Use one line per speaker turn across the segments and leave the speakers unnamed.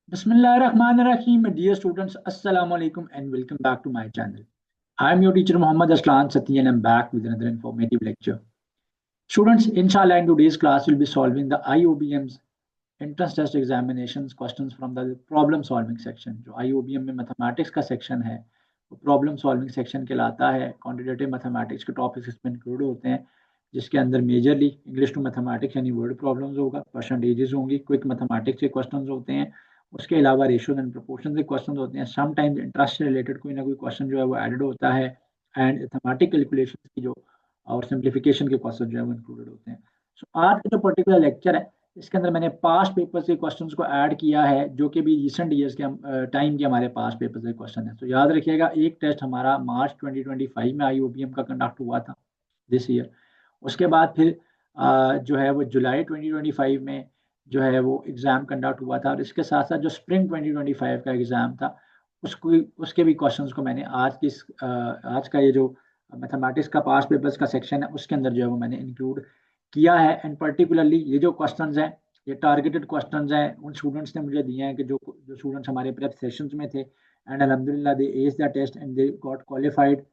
Bismillahirrahmanirrahim. Dear students, Assalamu alaikum and welcome back to my channel. I am your teacher Muhammad Aslan Sati and I am back with another informative lecture. Students, inshallah in today's class we'll be solving the IOBM's entrance test examinations questions from the problem solving section. जो IOBM में mathematics का section है वो problem solving section कहलाता है. Quantitative mathematics के topics इसमें include होते हैं जिसके अंदर मेजरली इंग्लिश टू मैथमेटिक्स यानी वर्ड प्रॉब्लम्स होगा, परसेंटेजेस होंगी, क्विक मैथमेटिक्स के क्वेश्चंस होते हैं. उसके अलावा रेशियोज एंड प्रोपोर्शन के क्वेश्चन होते हैं. समटाइम्स इंटरेस्ट से रिलेटेड कोई ना कोई क्वेश्चन जो है वो एडेड होता है एंड मैथमेटिक कैलकुलेशन की जो और सिंप्लीफिकेशन के क्वेश्चन जो है वो इंक्लूडेड होते हैं. सो आज का जो पर्टिकुलर लेक्चर है इसके अंदर मैंने पास्ट पेपर्स के क्वेश्चंस को ऐड किया है जो कि भी रिसेंट ईयर्स के टाइम के हमारे पास्ट पेपर्स के क्वेश्चन है. तो याद रखिएगा एक टेस्ट हमारा मार्च 2025 में आईओबीएम का कंडक्ट हुआ था दिस ईयर. उसके बाद फिर जो है वो जुलाई 2025 में जो है वो एग्ज़ाम कंडक्ट हुआ था और इसके साथ साथ जो स्प्रिंग 2025 का एग्ज़ाम था उसको उसके भी क्वेश्चंस को मैंने आज का ये जो मैथमेटिक्स का पास्ट पेपर्स का सेक्शन है उसके अंदर जो है वो मैंने इंक्लूड किया है. एंड पर्टिकुलरली ये जो क्वेश्चंस हैं ये टारगेटेड क्वेश्चंस हैं उन स्टूडेंट्स ने मुझे दिए हैं कि जो जो स्टूडेंट्स हमारे प्रेप सेशंस में थे एंड अल्हम्दुलिल्लाह they ace the test and they got qualified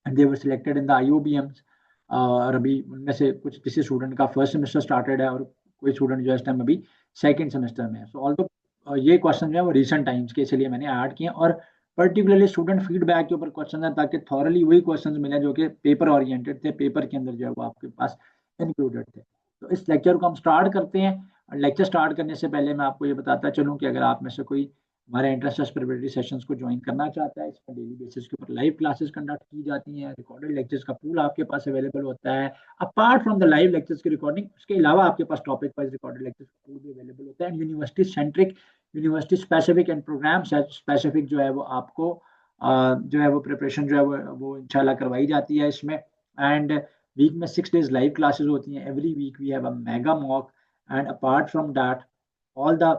and they were selected in the IOBMs. और अभी उनमें से कुछ किसी स्टूडेंट का फर्स्ट सेमेस्टर स्टार्टेड है और कोई स्टूडेंट जो है इस टाइम अभी सेकंड सेमेस्टर में है. सो ऑल्दो ये क्वेश्चन जो है वो रिसेंट टाइम्स के इसलिए मैंने ऐड किए और पर्टिकुलरली स्टूडेंट फीडबैक के ऊपर क्वेश्चन है ताकि थॉरली वही क्वेश्चंस मिले जो कि पेपर ओरिएंटेड थे, पेपर के अंदर जो है वो आपके पास इंक्लूडेड थे. तो इस लेक्चर को हम स्टार्ट करते हैं और लेक्चर स्टार्ट करने से पहले मैं आपको ये बताता चलूँ कि अगर आप में से कोई हमारे इंटरेस्ट प्रिपरेटरी सेशंस को ज्वाइन करना चाहता है इसमें डेली बेसिस के ऊपर लाइव क्लासेस कंडक्ट की जाती हैं, रिकॉर्डेड लेक्चर्स का पूल आपके पास अवेलेबल होता है. Apart from the live lectures की रिकॉर्डिंग उसके अलावा आपके पास टॉपिक वाइज रिकॉर्डेड लेक्चर्स का पूल भी अवेलेबल होता है. University centric, university specific and programme specific जो है वो आपको जो है वो प्रिपरेशन जो है वो इंशाल्लाह करवाई जाती है इसमें. एंड वीक में 6 days लाइव क्लासेस होती हैं. Every week we have a mega mock and apart from that all the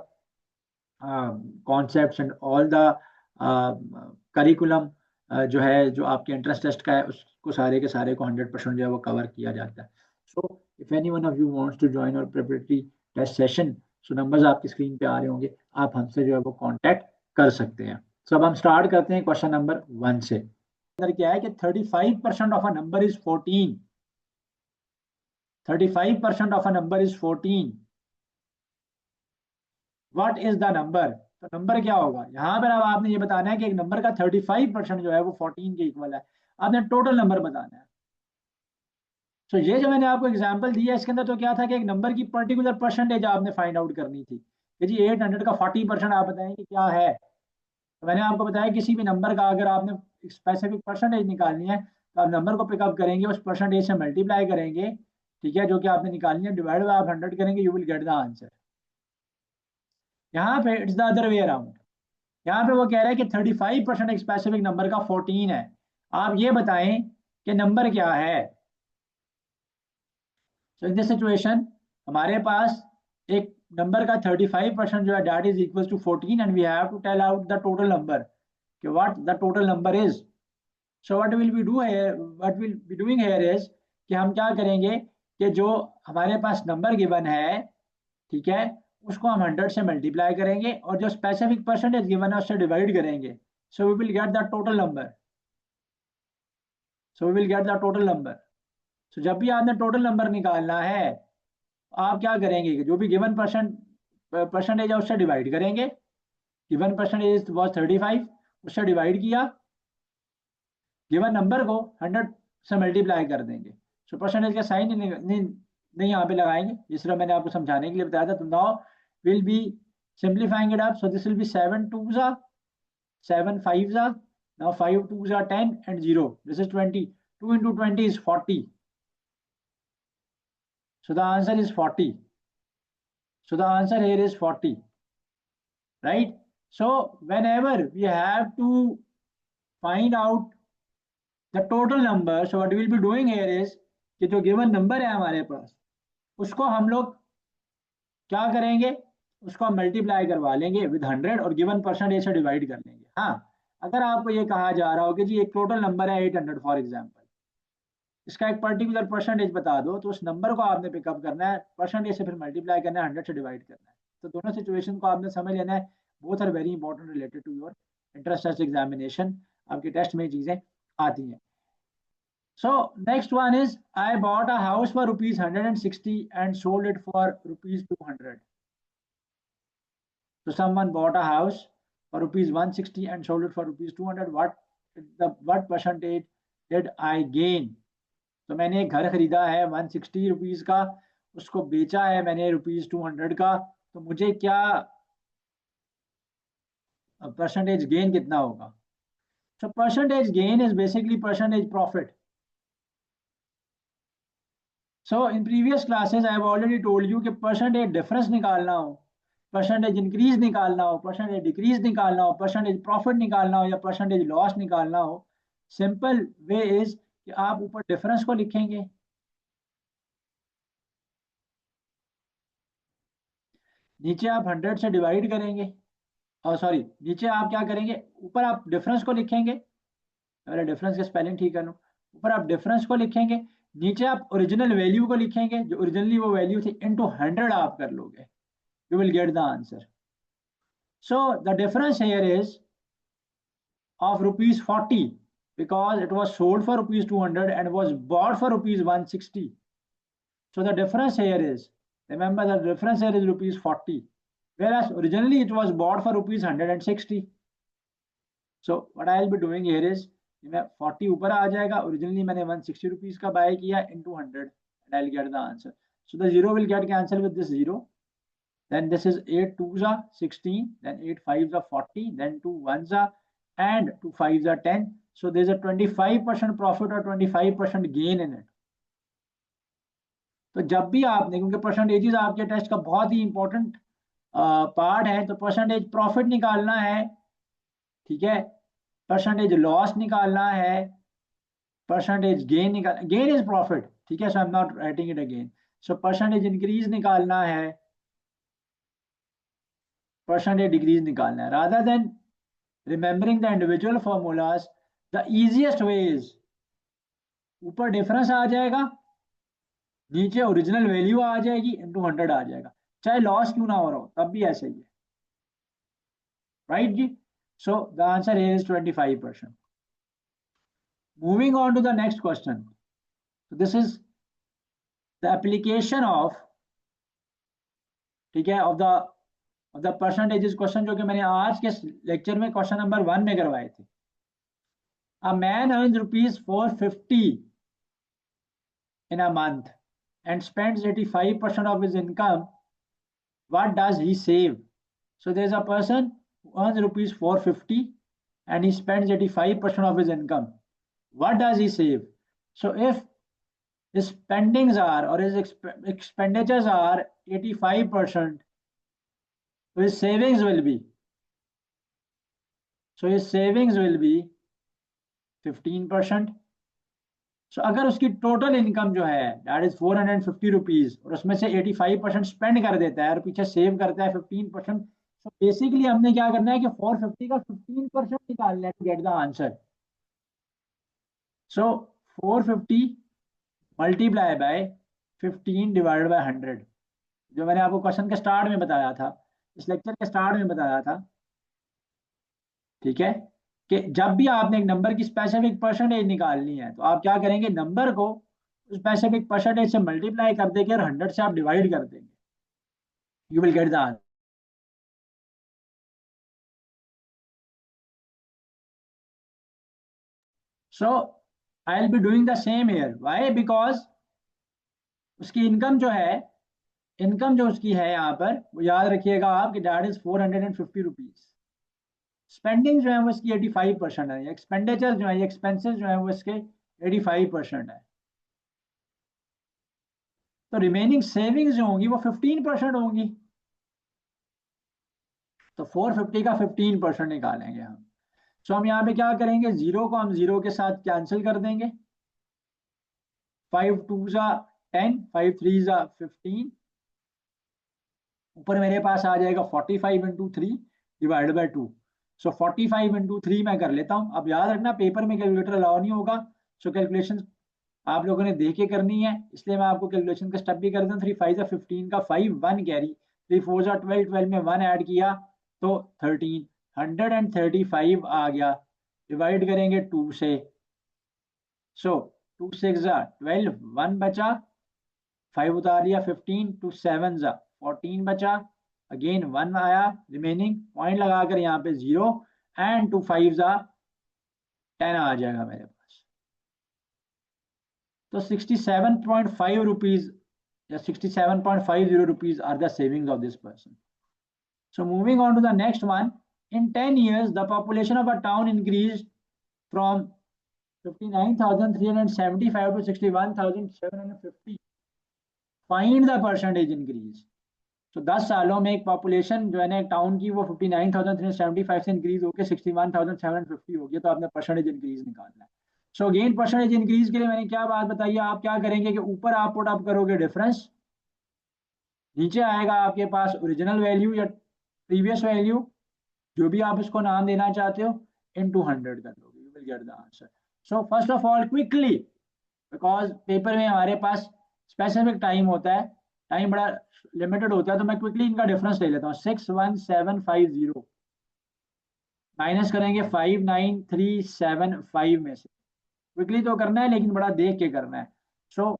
concepts and all the curriculum जो है जो आपके इंट्रेंस टेस्ट का है उसको सारे के सारे को 100% जो है वो कवर किया जाता है. So if any one of you wants to join our preparatory test session so numbers आपकी स्क्रीन पे आ रहे होंगे, आप हमसे जो है वो कांटेक्ट कर सकते हैं. सो अब हम स्टार्ट करते हैं क्वेश्चन नंबर 1 से. अंदर क्या है कि 35% of a number is 14. 35% of a number is 14. What is the number? तो नंबर क्या होगा यहाँ पर? अब आपने ये बताना है कि एक नंबर का 35% जो है वो 14 के इक्वल है. आपने टोटल नंबर बताना है. तो ये जो मैंने आपको एग्जांपल दिया इसके अंदर तो क्या था कि एक नंबर की पर्टिकुलर परसेंटेज आपने फाइंड आउट करनी थी कि जी 800 का 40% आप बताएं कि क्या है. तो मैंने आपको बताया किसी भी नंबर का अगर आपने स्पेसिफिक परसेंटेज निकालनी है तो आप नंबर को पिकअप करेंगे, उस परसेंटेज से मल्टीप्लाई करेंगे, ठीक है, जो कि आपने निकालनी है, डिवाइड बाय आप 100 करेंगे, you will get the answer. यहाँ पे it's the other way around. यहाँ पे वो कह रहा है कि 35% एक स्पेसिफिक नंबर का 14 है. आप ये बताएं कि नंबर क्या है. सो इन दिस सिचुएशन हमारे पास एक नंबर का 35% जो है that is equal to 14 and we have to tell out the total number कि what the total number is. So what will be doing here is कि हम क्या करेंगे कि जो हमारे पास नंबर गिवन है, ठीक है, उसको हम 100 से मल्टीप्लाई करेंगे और जो स्पेसिफिक परसेंटेज गिवन है उससे डिवाइड करेंगे. So we will get the total number. So we will get the total number. So जब भी आपने टोटल नंबर निकालना है आप क्या करेंगे कि जो भी गिवन परसेंटेज है उससे डिवाइड करेंगे. गिवन परसेंटेज वॉज 35, उससे डिवाइड किया, गिवन नंबर को 100 से मल्टीप्लाई कर देंगे. सो परसेंटेज का साइन नहीं यहाँ पे लगाएंगे जिस तरह मैंने आपको समझाने के लिए बताया था. तो now will be simplifying it up. So this will be 7 2s are 7 5s are now 5 2s are 10 and 0. This is 20. 2 into 20 is 40. So the answer is 40. So the answer here is 40. Right? So whenever we have to find out the total number, so what we will be doing here is कि जो given number है हमारे पास उसको हम लोग क्या करेंगे, उसको हम मल्टीप्लाई करवा लेंगे विद 100 और गिवन परसेंटेज से डिवाइड कर लेंगे. हाँ, अगर आपको ये कहा जा रहा हो कि जी एक टोटल नंबर है 800 फॉर एग्जांपल, इसका एक पर्टिकुलर परसेंटेज बता दो तो उस नंबर को आपने पिकअप करना है, परसेंटेज से फिर मल्टीप्लाई करना है, 100 से डिवाइड करना है. तो दोनों सिचुएशन को आपने समझ लेना है, both are very important related to your interest test examination, आपके टेस्ट में चीजें आती हैं. So next one is I bought a house for rupees 160 and sold it for rupees 200. So someone bought a house for rupees 160 and sold it for rupees 200. What percentage did I gain? तो मैंने एक घर खरीदा है 160 rupees का, उसको बेचा है मैंने रुपीज 200 का, तो मुझे क्या परसेंटेज गेन कितना होगा? So percentage gain is basically percentage profit. So in previous classes I have already told you कि परसेंटेज डिफरेंस निकालना हो, परसेंटेज इंक्रीज निकालना हो, परसेंटेज डिक्रीज निकालना हो, परसेंटेज प्रॉफिट निकालना हो या परसेंटेज लॉस निकालना हो, सिंपल वे इज कि आप ऊपर डिफरेंस को लिखेंगे, नीचे आप 100 से डिवाइड करेंगे, और सॉरी नीचे आप क्या करेंगे, ऊपर आप डिफरेंस को लिखेंगे, पहले डिफरेंस के स्पेलिंग ठीक कर लूं, ऊपर आप डिफरेंस को लिखेंगे, नीचे आप ओरिजिनल वैल्यू को लिखेंगे, जो ओरिजिनली वो वैल्यू थी, इनटू 100 आप कर लोगे, you will get the answer. So the difference here is of rupees 40 because it was sold for rupees 200 and was bought for rupees 160. So the difference here is, remember the difference here is rupees 40, whereas originally it was bought for rupees 160. So what I will be doing here is, 40 ऊपर आ जाएगा, originally मैंने 160 rupees का bye किया into 100 and I'll get the answer. So the zero will get cancelled with this zero. Then this is 8 2s are 16, then 8 5s are 40, then 2 1s are, and 2 5s are 10. So there's a 25% profit or 25% gain in it. तो जब भी आपने, क्योंकि percentages आपके test का बहुत ही important part है, तो परसेंटेज प्रॉफिट निकालना है, ठीक है, परसेंटेज लॉस निकालना है, परसेंटेज गेन निकाल, गेन इज प्रॉफिट, ठीक है, so I am not writing it again. So percentage increase निकालना है, परसेंटेज डिक्रीज निकालना है. Rather than remembering the individual formulas, the easiest way is, ऊपर डिफरेंस आ जाएगा, नीचे ओरिजिनल वैल्यू आ जाएगी, इनटू 100 आ जाएगा, चाहे लॉस क्यों ना हो रहा हो तब भी ऐसे ही है, राइट जी. So the answer is 25%. Moving on to the next question. This is the application of, ठीक है, ऑफ द परसेंटेजेस क्वेश्चन, जो कि मैंने आज के लेक्चर में क्वेश्चन नंबर 1 में करवाए थे. A man earns rupees 450 in a month and spends 85% of his income. What does he save? So there's a person who earns rupees 450 and he spends 85% of his income. What does he save? So if his spendings are, or his expenditures are 85%, his savings will be, so his savings will be 15%. सो अगर उसकी total income जो है that is 450 rupees, और उसमें से 85% spend कर देता है और पीछे सेव करता है 15%, तो बेसिकली हमने क्या करना है कि 450 का 15% निकालना है to get the answer. So 450 multiply by 15 divided by 100, जो मैंने आपको क्वेश्चन के स्टार्ट में बताया था, इस लेक्चर के स्टार्ट में बताया था, ठीक है, कि जब भी आपने एक नंबर की स्पेसिफिक परसेंटेज निकालनी है तो आप क्या करेंगे, नंबर को स्पेसिफिक परसेंटेज से मल्टीप्लाई कर देंगे और 100 से आप डिवाइड कर देंगे, you will get the answer. So I will be doing the same here. Why? Because उसकी इनकम जो है, इनकम जो उसकी है यहाँ पर, वो याद रखिएगा आप कि दैट इज 450 रुपीज. स्पेंडिंग जो है वो इसकी 85% है, एक्सपेंडिचर जो है, एक्सपेंसेस जो है वो इसके 85% है, तो रिमेनिंग सेविंग्स जो होंगी वो 15% होंगी. तो 450 का 15% निकालेंगे हम. सो हम यहाँ पे क्या करेंगे, जीरो को हम जीरो के साथ कैंसिल कर देंगे, 5 2s are 10, 5 3s are 15, ऊपर मेरे पास आ जाएगा 45 into 3 divide by 2. So 45 into 3 मैं कर लेता हूँ. अब याद रखना पेपर में कैलकुलेटर अलाउ नहीं होगा, सो कैलकुलेशन आप लोगों ने देख के करनी है, इसलिए मैं आपको कैलकुलेशन का स्टेप भी कर दूँ. 3 5 15 का 5 1 कैरी, 3 4 जा 12, 12 में 1 ऐड किया तो 13, 135 आ गया। डिवाइड करेंगे 2 से, सो 2 6 जा 12, 1 बचा, 5 उतार लिया 15, 2 7 जा 14 बचा, अगेन 1 आया रिमेनिंग, पॉइंट लगाकर यहाँ पे 0 एंड 2 5 जा 10 आ जाएगा मेरे पास। तो 67.5 रुपीज या 67.50 rupees are the savings of this person. So moving on to the next one, in 10 years, the population of a town increased from 59,375 to 61,750. Find the percentage increase. So 10 सालों में एक population जो है ना एक town की वो 59,375 से इंक्रीज होकर 61,750 हो गया, तो आपने परसेंटेज इंक्रीज निकालना है। सो अगेन परसेंटेज इंक्रीज के लिए मैंने क्या बात बताई है, आप क्या करेंगे कि ऊपर आप पुट अप करोगे डिफरेंस, नीचे आएगा आपके पास ओरिजिनल वैल्यू या प्रीवियस वैल्यू, जो भी आप इसको नाम देना चाहते हो, इन 200 कर दोगे, you will get the answer. So first of all quickly, because paper में हमारे पास स्पेसिफिक टाइम होता है, टाइम बड़ा लिमिटेड होता है, तो मैं क्विकली इनका डिफरेंस ले लेता हूँ। 61750 माइनस करेंगे 59375 में से, क्विकली तो करना है लेकिन बड़ा देख के करना है। सो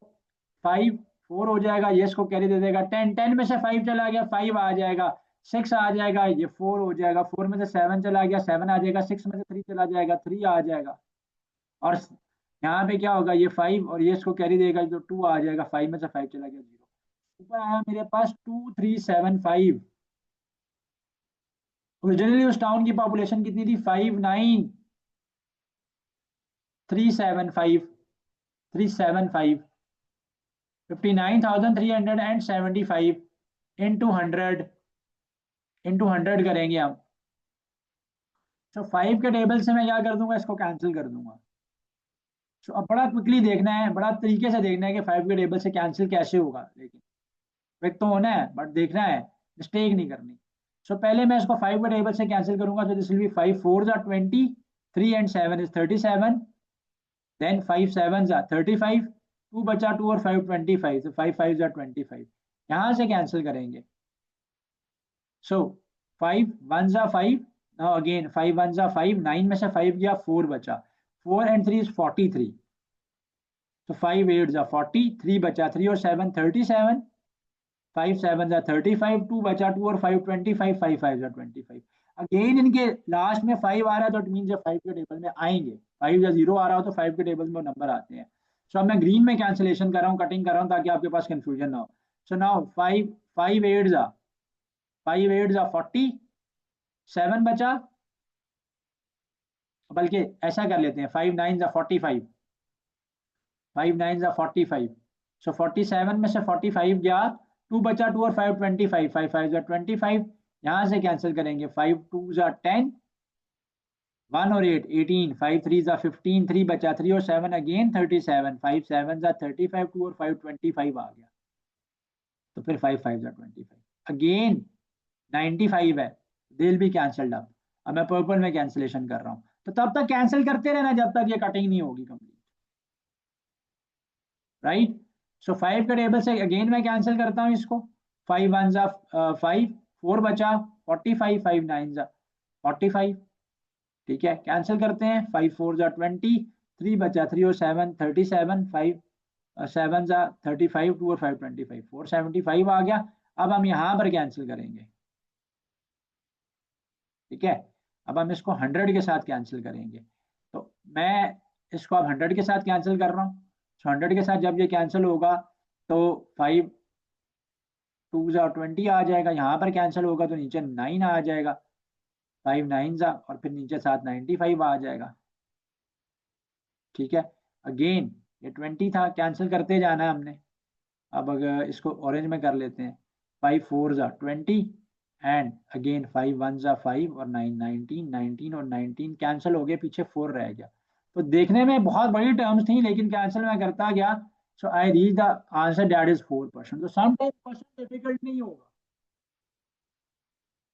5 4 हो जाएगा, ये इसको कैरी दे देगा, 10 10 में से 5 चला गया, 5 आ जाएगा, 6 आ जाएगा, ये 4 हो जाएगा, 4 में से 7 चला गया, 7 आ जाएगा, 6 में से 3 चला जाएगा, 3 आ जाएगा, और यहाँ पे क्या होगा, ये 5 और ये इसको कैरी देगा तो 2 आ जाएगा, 5 में से 5 चला गया 0, ऊपर आया मेरे पास 2375। ओरिजिनली उस टाउन की पॉपुलेशन कितनी थी, 59375, 375, 59,375 इंटू 100, इंटू 100 करेंगे हम। तो 5 के टेबल से मैं क्या कर दूंगा, इसको कैंसिल कर दूंगा। तो अब बड़ा क्विकली देखना है, बड़ा तरीके से देखना है कि 5 के टेबल से कैंसिल कैसे होगा, लेकिन क्विक तो होना है बट देखना है, मिस्टेक नहीं करनी। सो पहले मैं इसको 5 के टेबल से कैंसिल करूंगा, तो दिस विल बी 5 4 जा 20, 3 एंड 7 इज 37, देन 5 7 जा 35, 2 बचा 2 और 5 25, तो 5 5 जा 25, यहां से कैंसिल करेंगे। सो 5 1 जा 5, नाउ अगेन 5 1 जा 5, 9 में से 5 गया, 4 बचा, 4 एंड 3 इज 43, तो 5 8 जा 40, 3 बचा, 3 और 7 37, 5 7 जा 35, 2 बचा, 2 और 5 25, 5 5 जा 25। अगेन इनके लास्ट में 5 आ रहा है तो इट मीन जब 5 के टेबल में आएंगे, 5 या 0 आ रहा हो तो 5 के टेबल में नंबर आते हैं। सो अब मैं ग्रीन में कैंसिलेशन कर रहा हूँ, कटिंग कर रहा हूँ ताकि आपके पास कंफ्यूजन ना हो। सो नाउ 5 5 8 जा 40, 7 बचा, बल्कि ऐसा कर लेते हैं 5 9 जा 45, 5 9 जा 45, सो 47 में से 45 गया, 2 बचा, 2 और 5 25, 5 5 जा 25, यहां से कैंसिल करेंगे, 5 2 जा 10, 1 और 8 18, 5 3 जा 15, 3 बचा, 3 और 7 अगेन 37, 5 7 जा 35, 2 और 5 25 आ गया, तो फिर 5 5 जा 25, अगेन 95 है, दिल भी कैंसल्ड। अब मैं पर्पल में कैंसिलेशन कर रहा हूं, तो तब तक कैंसिल करते रहना जब तक ये कटिंग नहीं होगी कंप्लीट, राइट। सो 5 के टेबल से अगेन मैं कैंसिल करता हूं इसको, 5 1 जा 5, 4 बचा, 45, 5 9 जा 45, ठीक है, कैंसिल करते हैं, 5 4 जा 20, 3 बचा, 3 और 7 37, 5 7 जा 35, 2 और 5 25, 475 आ गया। अब हम यहां पर कैंसिल करेंगे, ठीक है, अब हम इसको 100 के साथ कैंसिल करेंगे, तो मैं इसको अब 100 के साथ कैंसिल कर रहा हूँ। 100 के साथ जब ये कैंसिल होगा तो 5 2 जा 20 आ जाएगा, यहाँ पर कैंसिल होगा तो नीचे 9 आ जाएगा, 5 9 जा और फिर नीचे साथ 95 आ जाएगा, ठीक है। अगेन ये 20 था, कैंसिल करते जाना है हमने। अब अगर इसको ऑरेंज में कर लेते हैं, 5 4 जा 20 एंड अगेन 5 1 जा 5 और 9 19, 19 और 19 कैंसिल हो गए, पीछे 4 रह गया। तो देखने में बहुत बड़ी टर्म्स थी लेकिन कैंसिल में करता गया, so I reach the answer that is 4%। तो समटाइम्स क्वेश्चन डिफिकल्ट नहीं होगा,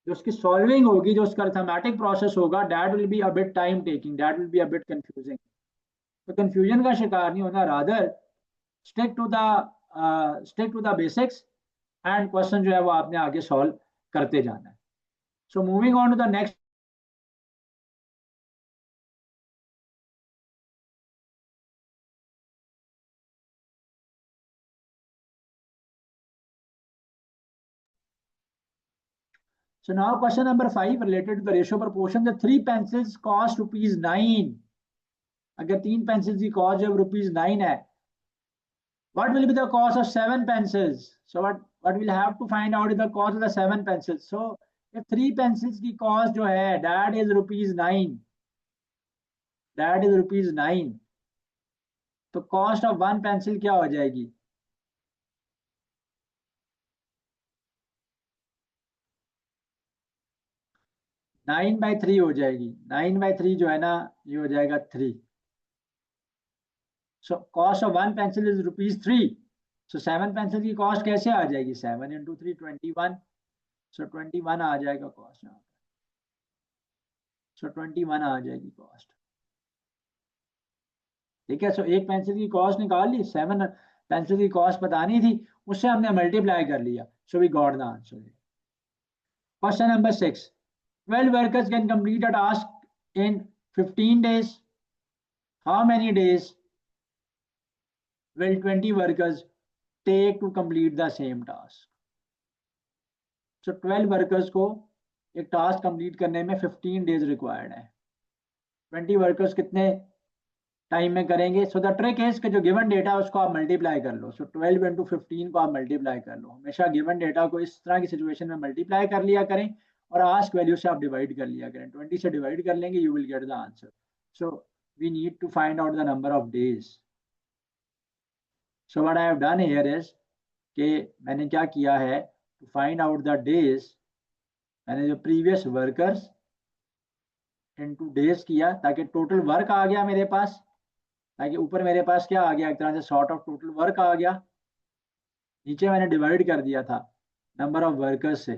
जो उसकी सॉल्विंग होगी, जो उसका अर्थमेटिक प्रोसेस होगा, that will be a bit time taking, that will be a bit confusing. तो कंफ्यूजन का शिकार नहीं होना, rather stick to the basics and question जो है वो आपने आगे सॉल्व करते जाना है. So moving on to the next. So now question number 5 related to the ratio proportion. The 3 pencils cost rupees 9. अगर 3 pencils की cost जब rupees 9 है, what will be the cost of 7 pencils? So what we'll have to find out is the cost of the 7 pencils. So if 3 pencils की cost जो है that is rupees 9, that is rupees 9, तो cost of 1 pencil क्या हो जाएगी? 9/3 हो जाएगी. 9/3 जो है ना, ये हो जाएगा 3. So cost of 1 pencil is rupees 3. So 7 pencil की cost कैसे आ जाएगी? 7 into 3 21. So 21 आ जाएगा cost यहाँ पे. So 21 आ जाएगी cost. ठीक है. सो एक पेंसिल की कॉस्ट निकाल ली, 7 पेंसिल की कॉस्ट बतानी थी, उससे हमने मल्टीप्लाई कर लिया. So we got the answer. Question number 6. 12 workers can complete a task in 15 days. How many days will 20 workers take to complete the same task? So 12 workers को एक टास्क कंप्लीट करने में 15 डेज रिक्वायर्ड है. 20 workers कितने time में करेंगे? So the trick is कि जो गिवन डेटा है उसको आप मल्टीप्लाई कर लो. सो 12 इंटू 15 को आप मल्टीप्लाई कर लो. हमेशा गिवन डेटा को इस तरह की सिचुएशन में मल्टीप्लाई कर लिया करें और आस्क वैल्यू से आप डिवाइड कर लिया करें. 20 से डिवाइड कर लेंगे, you will get the answer. So we need to find out the number of days. So what I have done here is कि मैंने क्या किया है, to find out the days, मैंने जो प्रीवियस वर्कर्स इनटू डेज किया ताकि total work आ गया मेरे पास, ताकि ऊपर मेरे पास क्या आ गया, एक तरह से सॉर्ट ऑफ टोटल वर्क आ गया. नीचे मैंने डिवाइड कर दिया था नंबर ऑफ वर्कर्स से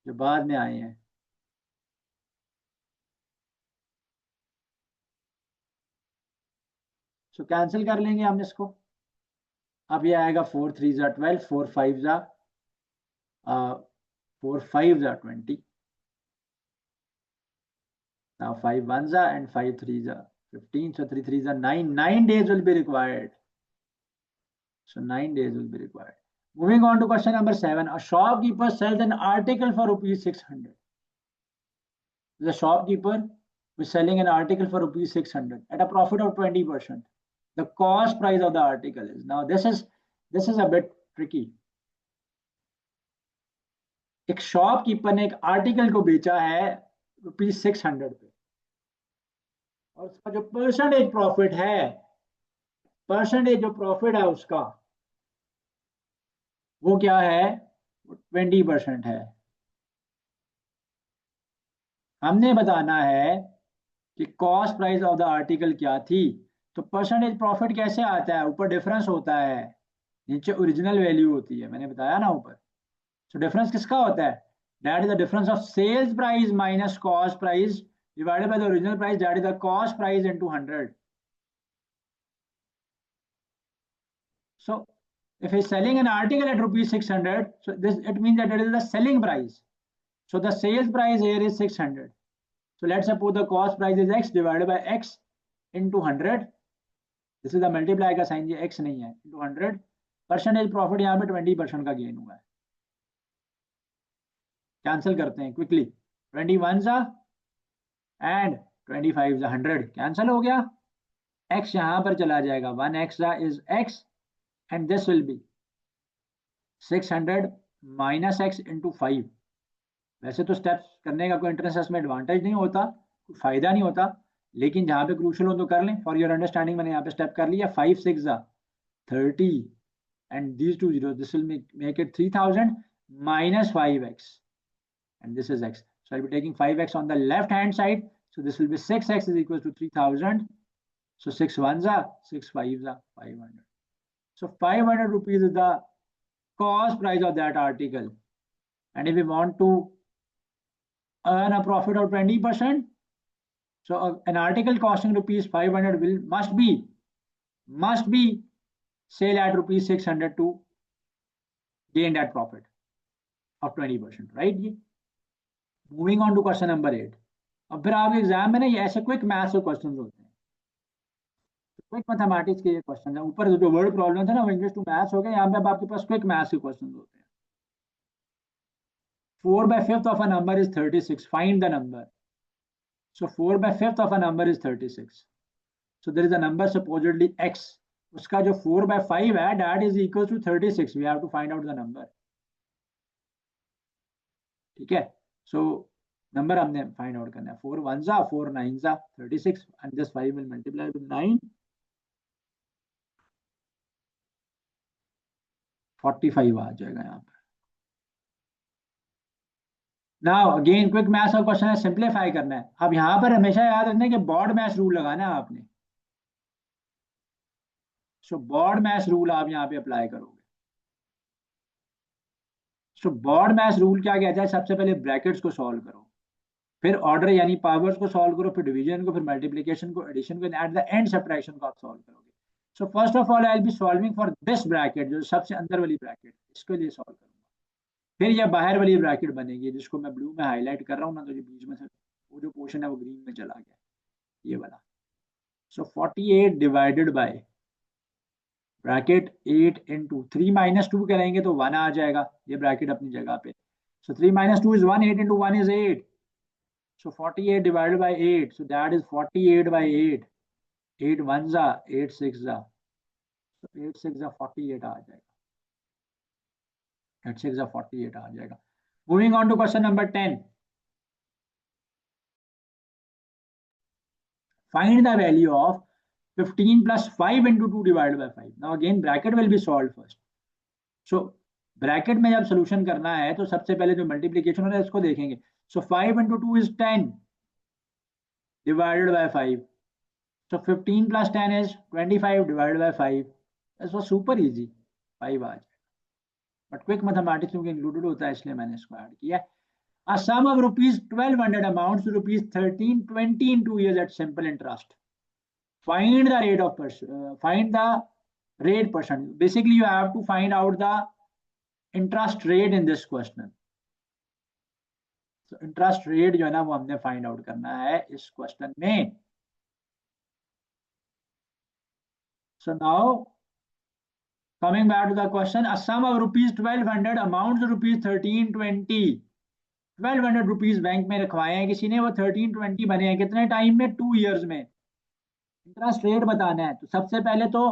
जो बाद में आए हैं. सो कैंसिल कर लेंगे हम इसको. अब ये आएगा 4 3 ज़ा 12, 4 5 ज़ा 20. Now 5 1 ज़ा and 5 3 ज़ा 15. So 3 3 ज़ा 9. 9 days will be required. So 9 days will be required. Moving on to question number 7. A shopkeeper sells an article for rupees 600. The shopkeeper is selling an article for rupees 600 at a profit of 20%. The cost price of the article is, now this is a bit tricky. एक shopkeeper ने एक article को बेचा है ₹600 पे और उसका जो परसेंटेज प्रॉफिट है, परसेंटेज जो प्रॉफिट है उसका वो क्या है, 20% है. हमने बताना है कि cost price of the article क्या थी. तो परसेंटेज प्रॉफिट कैसे आता है? ऊपर डिफरेंस होता है, नीचे ओरिजिनल वैल्यू होती है, मैंने बताया ना ऊपर. सो डिफरेंस किसका होता है? That is the difference of sales price minus cost price divided by the original price, that is the cost price into 100. So if he's selling an article at rupees 600, so this it means that it is the selling price. So the sales price here is 600. So let's suppose the cost price is x divided by x into 100. This is the multiply का sign, ये x नहीं है, into 100. Percentage profit यहाँ पे 20% का gain हुआ है. Cancel करते हैं क्विकली. 21 एंड 25 100 कैंसिल हो गया. x यहाँ पर चला जाएगा, 1x is x and this will be 600 minus x into 5. वैसे तो स्टेप्स करने का कोई इंटरेस्ट में एडवांटेज नहीं होता, कोई फायदा नहीं होता, लेकिन जहाँ पे क्रूशल हो तो कर लें. फॉर योर अंडरस्टैंडिंग मैंने यहाँ पे स्टेप कर लिया. 5 6 30 and these two zeros, this will make it 3000 minus 5x and this is x. So I'll be taking 5x on the left hand side. So this will be 6x is equal to 3000. So 6 1s are 6 5s are 500. So 500 rupees is the cost price of that article. And if we want to earn a profit of 20%, so an article costing rupees 500 must be sale at rupees 600 to gained at profit of 20%, right? ये moving on to question number 8। अब फिर आपके exam में ना ये ऐसे quick maths के question होते हैं, क्विक मैथमेटिक्स के ये क्वेश्चन है। ऊपर जो वर्ड प्रॉब्लम था ना वो इंग्लिश टू मैथ्स हो गया, यहाँ पे अब आपके पास क्विक मैथ्स के क्वेश्चन होते हैं। 4/5 of a number is 36. Find the number. So 4/5 of a number is 36. So there is a number supposedly x. उसका जो 4/5 है that is equal to 36. We have to find out the number. ठीक है, so number हमने find out करना है। 4 1s are 4 9s are 36 and this 5 will multiply with 9, 45 आ जाएगा यहाँ पे। नाउ अगेन क्विक मैथ्स का क्वेश्चन है, सिंप्लीफाई करना है। अब यहाँ पर हमेशा याद रखना है कि बॉड मैथ्स रूल लगाना है आपने। सो बॉड मैथ्स रूल आप यहाँ पे अप्लाई करोगे। सो बॉड मैथ्स रूल क्या कहता है, सबसे पहले ब्रैकेट्स को सॉल्व करो, फिर ऑर्डर यानी पावर्स को सॉल्व करो, फिर डिवीजन को, फिर मल्टीप्लिकेशन को, एडिशन को, एट द एंड सब्ट्रैक्शन को आप सॉल्व करोगे। So first of all I will be solving for this bracket, जो सबसे अंदर वाली ब्रैकेट, इसके लिए सॉल्व करूंगा। फिर यह बाहर वाली ब्रैकेट बनेगी जिसको मैं ब्लू में हाईलाइट कर रहा हूँ ना, तो जो बीच में से वो जो पोर्शन है वो ग्रीन में चला गया, ये वाला। सो 48 divided by bracket 8 into 3 minus 2 करेंगे तो 1 आ जाएगा, ये ब्रैकेट अपनी जगह पे। सो 3 minus 2 is 1, 8 into 1 is 8. So 48 divided by 8, so that is 48 by 8. 8 ones are 8 6 are, so 8 6 are 48 आ जाएगा, 8 6 are 48 आ जाएगा। Moving on to question number 10. Find the value of 15 plus 5 into 2 divided by 5. Now again bracket will be solved first. So bracket में जब solution करना है तो सबसे पहले जो मल्टीप्लीकेशन हो रहा है इसको देखेंगे। सो 5 into 2 is 10 divided by 5. So 15 plus 10 is 25 divided by 5. This was super easy, 5 आ जाए, बट क्विक मैथमेटिक्स में इंक्लूडेड होता है इसलिए मैंने इसको ऐड किया। A sum of rupees 1200 amounts to rupees 1320 in 2 years at simple interest. Find the rate of find the rate percent. Basically you have to find out the interest rate in this question. तो interest rate जो है ना वो हमने find out करना है इस question में। So now coming back to the question, a sum of rupees 1200 amount rupees 1320। 1200 rupees bank में रखवाए हैं किसी ने, वो 1320 बने हैं कितने टाइम में, 2 years में। इंटरेस्ट रेट बताना है तो सबसे पहले तो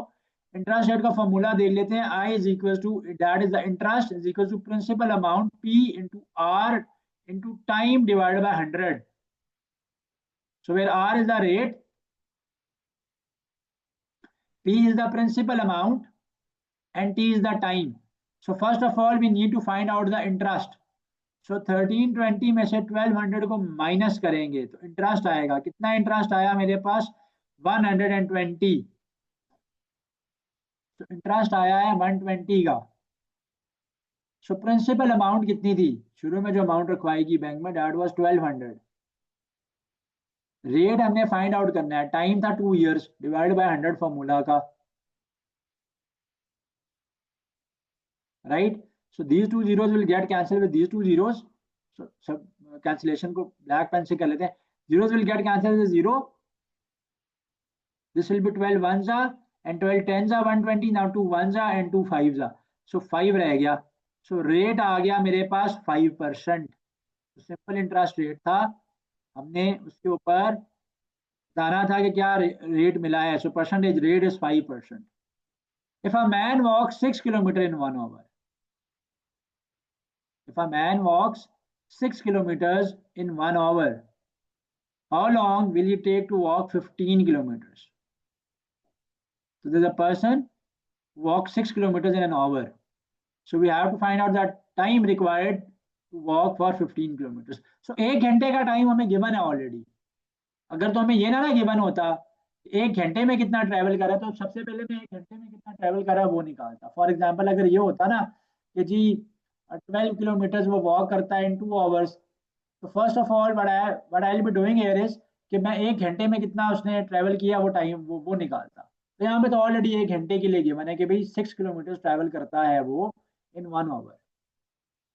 इंटरेस्ट रेट का फॉर्मूला देख लेते हैं। I is equals to, that is the interest is equals to principal amount P into R into time divided by 100. So where R is the rate, P is the principal amount and T is the time. So first of all we need to find out the interest. So 1320 में से 1200 को minus करेंगे तो interest आएगा, कितना interest आया मेरे पास, 120। तो इंटरेस्ट आया है 120 का। सो प्रिंसिपल अमाउंट कितनी थी, शुरू में जो अमाउंट रखवाएगी बैंक में, दैट वाज 1200। रेट हमने फाइंड आउट करना है, टाइम था 2 years डिवाइड बाय 100 फॉर्मूला का, right. So these 2 zeros will get cancel with these 2 zeros। सब कैंसिलेशन को ब्लैक पेन से कर लेते हैं। zeros will get cancelled with 0. This will be 12 ones are and 12 tens are 120. Now 2 ones are and 2 fives are. So 5 रह गया। So rate आ गया मेरे पास 5%। सिंपल इंटरेस्ट रेट था, हमने उसके ऊपर बताना था कि क्या रेट मिला है। So percentage rate is 5%। If a man walks 6 kilometers in 1 hour, if a man walks 6 kilometers in 1 hour, how long will he take to walk 15 kilometers? So there's a person who walks 6 kilometers in an hour. So we have to find out the time required to walk for 15 kilometers. So 1 घंटे का time हमें given है already. अगर तो हमें ये ना given होता 1 घंटे में कितना ट्रेवल करा, तो सबसे पहले मैं 1 घंटे में कितना ट्रेवल करा वो निकालता। फॉर एग्जाम्पल अगर ये होता ना कि जी 12 किलोमीटर वो वॉक करता है इन 2 hours, तो first of all what I will be doing here is कि मैं 1 घंटे में कितना उसने ट्रेवल किया वो टाइम वो निकालता। तो यहाँ पे तो ऑलरेडी 1 घंटे के लिए गिवन है कि भाई 6 किलोमीटर ट्रेवल करता है वो इन 1 आवर।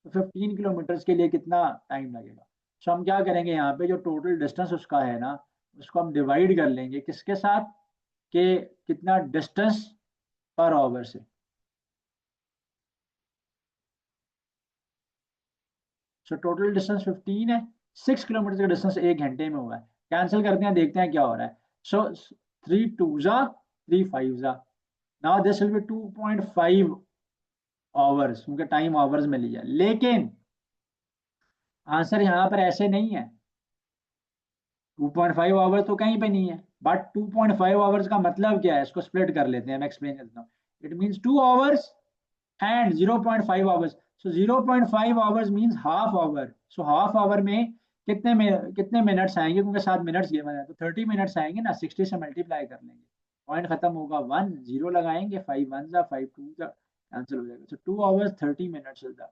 तो 15 किलोमीटर के लिए कितना टाइम लगेगा? सो हम क्या करेंगे, यहाँ पे जो टोटल डिस्टेंस उसका है ना, उसको हम डिवाइड कर लेंगे किसके साथ, कि कितना डिस्टेंस पर आवर से। सो टोटल डिस्टेंस 15 है, 6 किलोमीटर का डिस्टेंस 1 घंटे में हुआ है। कैंसिल करते हैं, देखते हैं क्या हो रहा है। सो 3 2 जा 3 5 जा, now this will be 2.5 hours, क्योंकि टाइम आवर्स में लिया, लेकिन आंसर यहाँ पर ऐसे नहीं है। 2.5 आवर्स तो कहीं पे नहीं है, बट 2.5 आवर्स का मतलब क्या है, इसको स्प्लिट कर लेते हैं, मैं एक्सप्लेन करता हूँ। It means 2 hours and 0.5 hours. So 0.5 hours means half hour. So half hour में कितने मिनट्स आएंगे, क्योंकि 7 मिनट्स गिवन है, तो 30 मिनट्स आएंगे ना, 60 से मल्टीप्लाई कर लेंगे, पॉइंट खत्म होगा, 1 0 लगाएंगे, 5 1 जा 5 2 जा, आंसर हो जाएगा। So 2 hours 30 minutes is the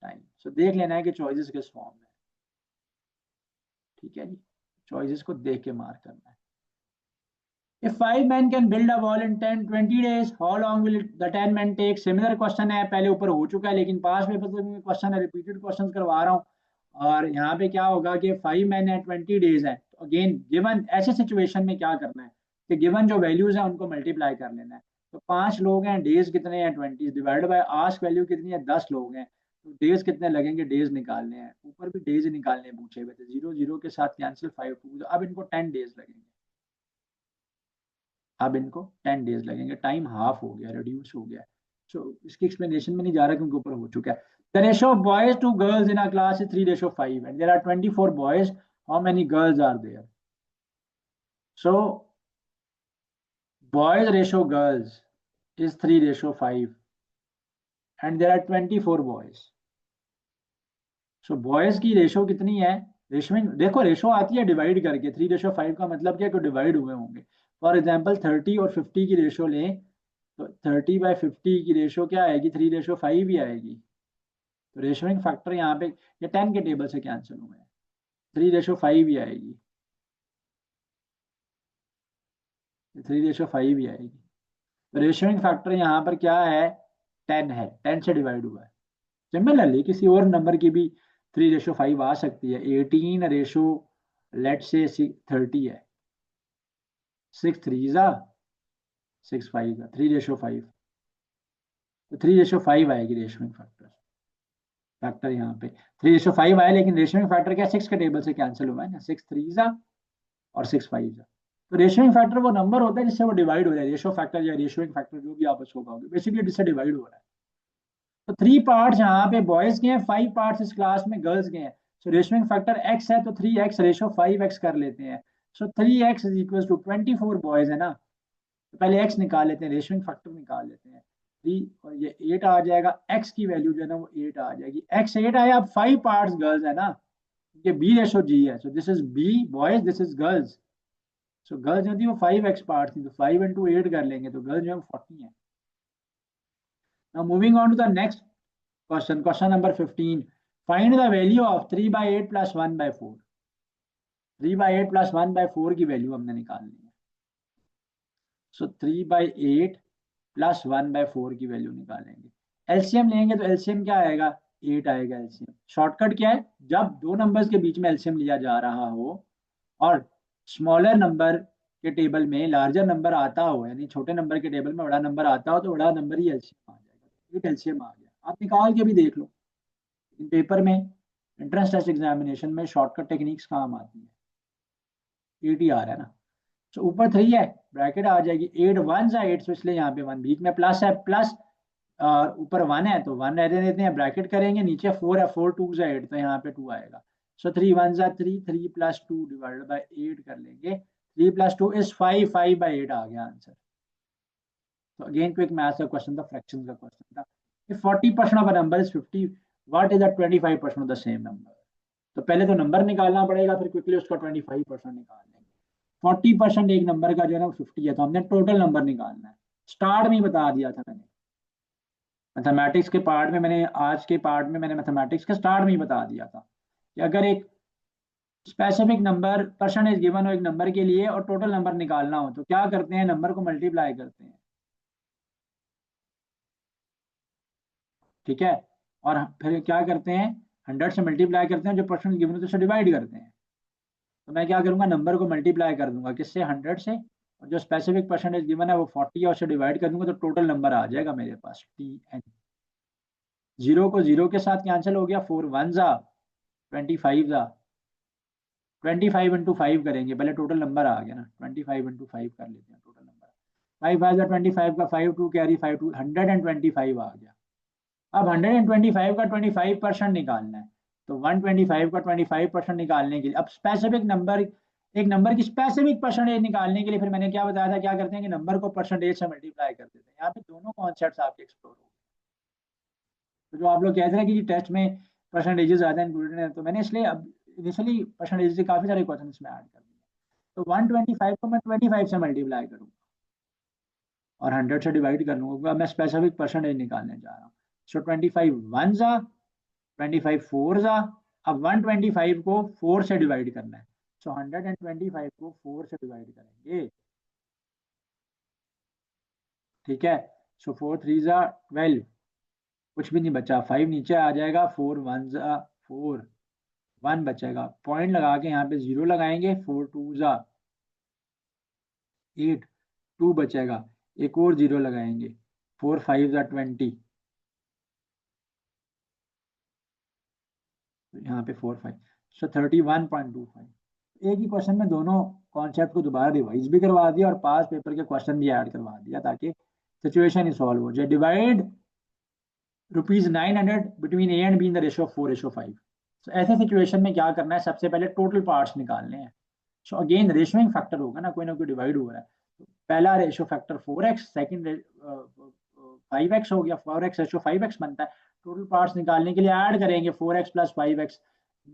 time. So देख लेना है कि चॉइसेस किस फॉर्म में, ठीक है जी, चॉइसेस को देख के मार्क करना है। If 5 men can build a wall in 10 20 days, how long will the 10 men take? Similar question है, पहले ऊपर हो चुका है, लेकिन पास में क्वेश्चन है, रिपीटेड क्वेश्चन करवा रहा हूँ। और यहाँ पे क्या होगा कि 5 men है, 20 days है, तो अगेन गिवन ऐसे सिचुएशन में क्या करना है कि गिवन जो वैल्यूज है उनको मल्टीप्लाई कर लेना है। तो 5 लोग हैं, डेज कितने हैं 20, डिवाइड बाय आस्क वैल्यू कितनी है, 10 लोग हैं, तो डेज कितने लगेंगे, डेज निकालने हैं, ऊपर भी डेज निकालने पूछे हुए थे, 0 0 के साथ कैंसिल, 5 2, अब इनको 10 डेज लगेंगे। अब इनको 10 डेज लगेंगे, टाइम हाफ हो गया, रिड्यूस हो गया। सो इसकी एक्सप्लेनेशन में नहीं जा रहा क्योंकि ऊपर हो चुका है। The ratio of boys to girls in a class is 3:5 and there are 24 boys, how many girls are there? So boys ratio girls is 3:5 and there are 24 boys. So boys की रेशो कितनी है? Ratio में देखो, ratio आती है divide करके, 3:5 का मतलब क्या है कि डिवाइड हुए होंगे। फॉर एग्जाम्पल 30 और 50 की रेशो लें, तो 30/50 की रेशो क्या आएगी, 3:5 ही आएगी। तो रेशोइंग फैक्टर यहाँ पे ये 10 के टेबल से कैंसिल हुए हैं, 3:5 ही आएगी, 3:5 ही आएगी। तो रेशोइंग फैक्टर यहाँ पर क्या है, 10 है, 10 से डिवाइड हुआ है। सिमिलरली किसी और नंबर की भी 3:5 आ सकती है, 18 लेट से 30 है, 6 3 जा 6 5 जा 3:5, तो 3:5 आएगी रेशोइंग फैक्टर। फैक्टर यहाँ पे 3:5 आया, लेकिन रेशोइंग फैक्टर क्या 6 के टेबल से कैंसिल हुआ है ना, 6 3 जा और 6 5 जा। तो रेशियोइंग फैक्टर वो नंबर होता है जिससे वो डिवाइड हो जाए, रेशियो फैक्टर या रेशियोइंग फैक्टर जो भी आप उसको कहोगे, बेसिकली जिससे डिवाइड हो रहा है। तो 3 पार्ट्स यहाँ पे बॉयज के हैं, 5 पार्ट्स इस क्लास में गर्ल्स के हैं। सो रेशियोइंग फैक्टर एक्स है, तो 3x रेशियो 5x कर लेते हैं। So 3x is equal to 24 boys है ना, तो पहले x निकाल लेते हैं, रेशियोइंग फैक्टर निकाल लेते हैं। 3 और ये 8 आ जाएगा, x की वैल्यू जो है ना वो 8 आ जाएगी, x 8 आया। अब 5 पार्ट्स गर्ल्स है ना, ये b रेशो g है, so this is b boys, this is girls. So girls जो थी वो 5x पार्ट थी, तो 5 × 8 कर लेंगे, तो गर्ल्स जो है 40 है। Now moving on to the next question, question number 15। Find the value of 3/8 plus 1/4। 3/8 plus 1/4 की वैल्यू हमने निकालनी है। सो 3/8 प्लस 1/4 की वैल्यू निकालेंगे, एलसीएम लेंगे, तो एलसीएम क्या आएगा, 8 आएगा एलसीएम। शॉर्टकट क्या है, जब दो नंबर्स के बीच में एलसीएम लिया जा रहा हो और स्मॉलर नंबर के टेबल में लार्जर नंबर आता हो, यानी छोटे नंबर के टेबल में बड़ा नंबर आता हो, तो बड़ा नंबर ही एलसीएम आ जाएगा। एक एलसीएम आ गया, आप निकाल के भी देख लो, इन पेपर में एंट्रेंस टेस्ट एग्जामिनेशन में शॉर्टकट टेक्निक्स काम आती है। 8 ही आ रहा है ना, तो ऊपर 3 है, ब्रैकेट आ जाएगी, 8 1 जा 8, तो इसलिए यहाँ पे 1, बीच में प्लस है, प्लस ऊपर 1 है तो 1 रहने देते हैं, ब्रैकेट करेंगे, नीचे 4 है, 4 2 जा 8, तो यहाँ पे 2 आएगा। सो 3 1 जा 3, 3 प्लस 2 डिवाइडेड बाई 8 कर लेंगे, 3 प्लस 2 इज 5, 5/8 आ गया आंसर। तो अगेन क्विक मैथ्स का क्वेश्चन था, फ्रैक्शन का क्वेश्चन था। If 40% of a number is 50, what is the 25% of the same number? तो पहले तो नंबर निकालना पड़ेगा, फिर क्विकली उसका 25% निकाल लेंगे। 40% एक नंबर का जो है ना 50 है, तो हमने टोटल नंबर निकालना है। स्टार्ट में ही बता दिया था मैंने, मैथमेटिक्स के पार्ट में मैंने, आज के पार्ट में मैंने मैथमेटिक्स के स्टार्ट में ही बता दिया था कि अगर एक स्पेसिफिक नंबर परसेंटेज गिवन हो एक नंबर के लिए और टोटल नंबर निकालना हो, तो क्या करते हैं, नंबर को मल्टीप्लाई करते हैं। ठीक है, और फिर क्या करते हैं, 100 से मल्टीप्लाई करते हैं, जो परसेंट गिवन है उससे डिवाइड करते हैं। तो मैं क्या करूंगा, नंबर को मल्टीप्लाई कर दूंगा किससे, 100 से, और जो स्पेसिफिक परसेंटेज गिवन है वो 40 है, उससे डिवाइड कर दूंगा तो टोटल नंबर आ जाएगा मेरे पास TN। जीरो को जीरो के साथ कैंसिल हो गया, 4 1 जा 25 जा, 25 इंटू 5 करेंगे, पहले टोटल नंबर आ गया ना, 25 इंटू 5 कर लेते हैं टोटल नंबर। 5 5 जा 25 का, 5 2 कैरी 5 2 125 आ गया। अब 125 का 25% निकालना है, तो 125 का 25% निकालने के लिए अब स्पेसिफिक नंबर, एक नंबर की स्पेसिफिक परसेंटेज निकालने के लिए फिर मैंने क्या बताया था, क्या करते हैं कि नंबर को परसेंटेज से मल्टीप्लाई कर देते हैं। यहाँ पे दोनों कॉन्सेप्ट्स आपके एक्सप्लोर हो गए। तो जो आप लोग कहते हैं कि टेस्ट में परसेंटेजेस ज़्यादा इंक्लूडेड है, तो मैंने इसलिए अब इनिशियली परसेंटेज से काफ़ी सारे क्वेश्चन इसमें ऐड कर दिए। तो 125 को मैं 25 से मल्टीप्लाई करूँगा और 100 से डिवाइड कर लूँगा, मैं स्पेसिफिक परसेंटेज निकालने जा रहा हूँ। सो 25 1 जा, 25 4 जा, अब 125 को 4 से डिवाइड करना है, सो 125 को 4 से डिवाइड करेंगे। ठीक है, सो 4 3 जा 12, कुछ भी नहीं बचा, 5 नीचे आ जाएगा, 4 1 जा 4, 1 बचेगा, पॉइंट लगा के यहाँ पे 0 लगाएंगे, 4 2 जा 8, 2 बचेगा, एक और 0 लगाएंगे, 4 5 जा 20, तो यहाँ पे 4 5, सो 31.25। एक ही क्वेश्चन में दोनों कॉन्सेप्ट को दोबारा रिवाइज भी करवा दिया और पास पेपर के क्वेश्चन भी ऐड करवा दिया ताकि सिचुएशन ही सॉल्व हो जाए। Divide ₹900 between A and be in the ratio of 4:5। तो ऐसे सिचुएशन में क्या करना है, सबसे पहले टोटल पार्ट्स निकालने हैं। सो अगेन रेशियोइंग फैक्टर होगा ना कोई डिवाइड हो रहा है, तो पहला ratio factor 4x, second 5x हो गया, 4x रेशियो 5x बनता है। टोटल पार्ट्स निकालने के लिए ऐड करेंगे 4x प्लस 5x,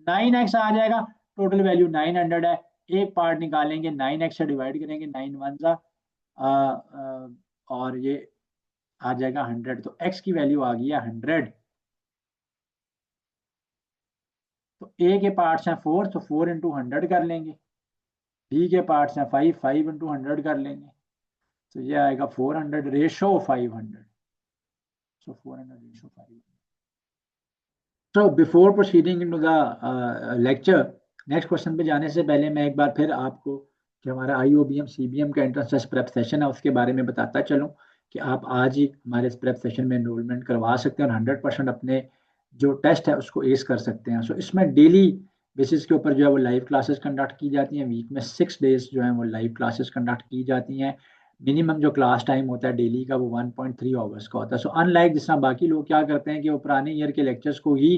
9x आ जाएगा, टोटल वैल्यू 900 है। एक पार्ट निकालेंगे, 9x से डिवाइड करेंगे, 9 1 जा और ये आ जाएगा 100, तो x की वैल्यू आ गई है 100। तो a के पार्ट्स हैं 4, तो 4 इंटू 100 कर लेंगे, b के पार्ट्स हैं 5, 5 इंटू 100 कर लेंगे, तो ये आएगा 400 ratio 500, so 400 ratio 500। So before proceeding into the lecture, next question पे जाने से पहले मैं एक बार फिर आपको जो हमारा IOBM CBM का एंट्रेंस टेस्ट प्रेप सेशन है उसके बारे में बताता चलूँ कि आप आज ही हमारे इस प्रेप सेशन में एनरोलमेंट करवा सकते हैं और 100% अपने जो टेस्ट है उसको एस कर सकते हैं। सो इसमें डेली बेसिस के ऊपर जो है वो लाइव क्लासेस कंडक्ट की जाती हैं, वीक में 6 डेज जो है वो लाइव क्लासेस कंडक्ट की जाती हैं। मिनिमम जो क्लास टाइम होता है डेली का वो 1.3 आवर्स का होता है। सो अनलाइक जिस तरह बाकी लोग क्या करते हैं कि वो पुराने ईयर के लेक्चर्स को ही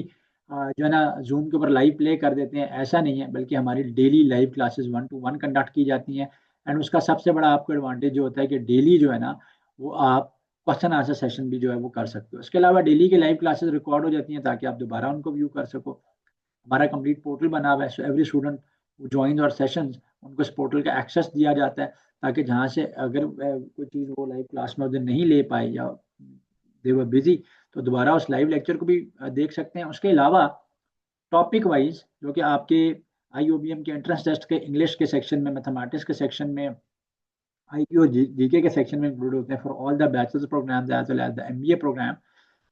जो है ना जूम के ऊपर लाइव प्ले कर देते हैं, ऐसा नहीं है, बल्कि हमारी daily live classes 1-to-1 conduct की जाती हैं। एंड उसका सबसे बड़ा आपको एडवांटेज जो होता है कि डेली जो है ना वो आप क्वेश्चन आंसर सेशन भी जो है वो कर सकते हो। इसके अलावा डेली की लाइव क्लासेस रिकॉर्ड हो जाती हैं ताकि आप दोबारा उनको व्यू कर सको। हमारा कंप्लीट पोर्टल बना हुआ है, सो एवरी स्टूडेंट ज्वाइन और सेशंस उनको इस पोर्टल का एक्सेस दिया जाता है ताकि जहाँ से अगर कोई चीज़ वो लाइव क्लास में उस दिन नहीं ले पाए या दे वर बिजी, तो दोबारा उस लाइव लेक्चर को भी देख सकते हैं। उसके अलावा टॉपिक वाइज जो कि आपके IOBM के एंट्रेंस टेस्ट के इंग्लिश के सेक्शन में, मैथमेटिक्स के सेक्शन में, IQ और जीके के सेक्शन में इंक्लूड होते हैं for all the bachelors programmes as well as the MBA programme.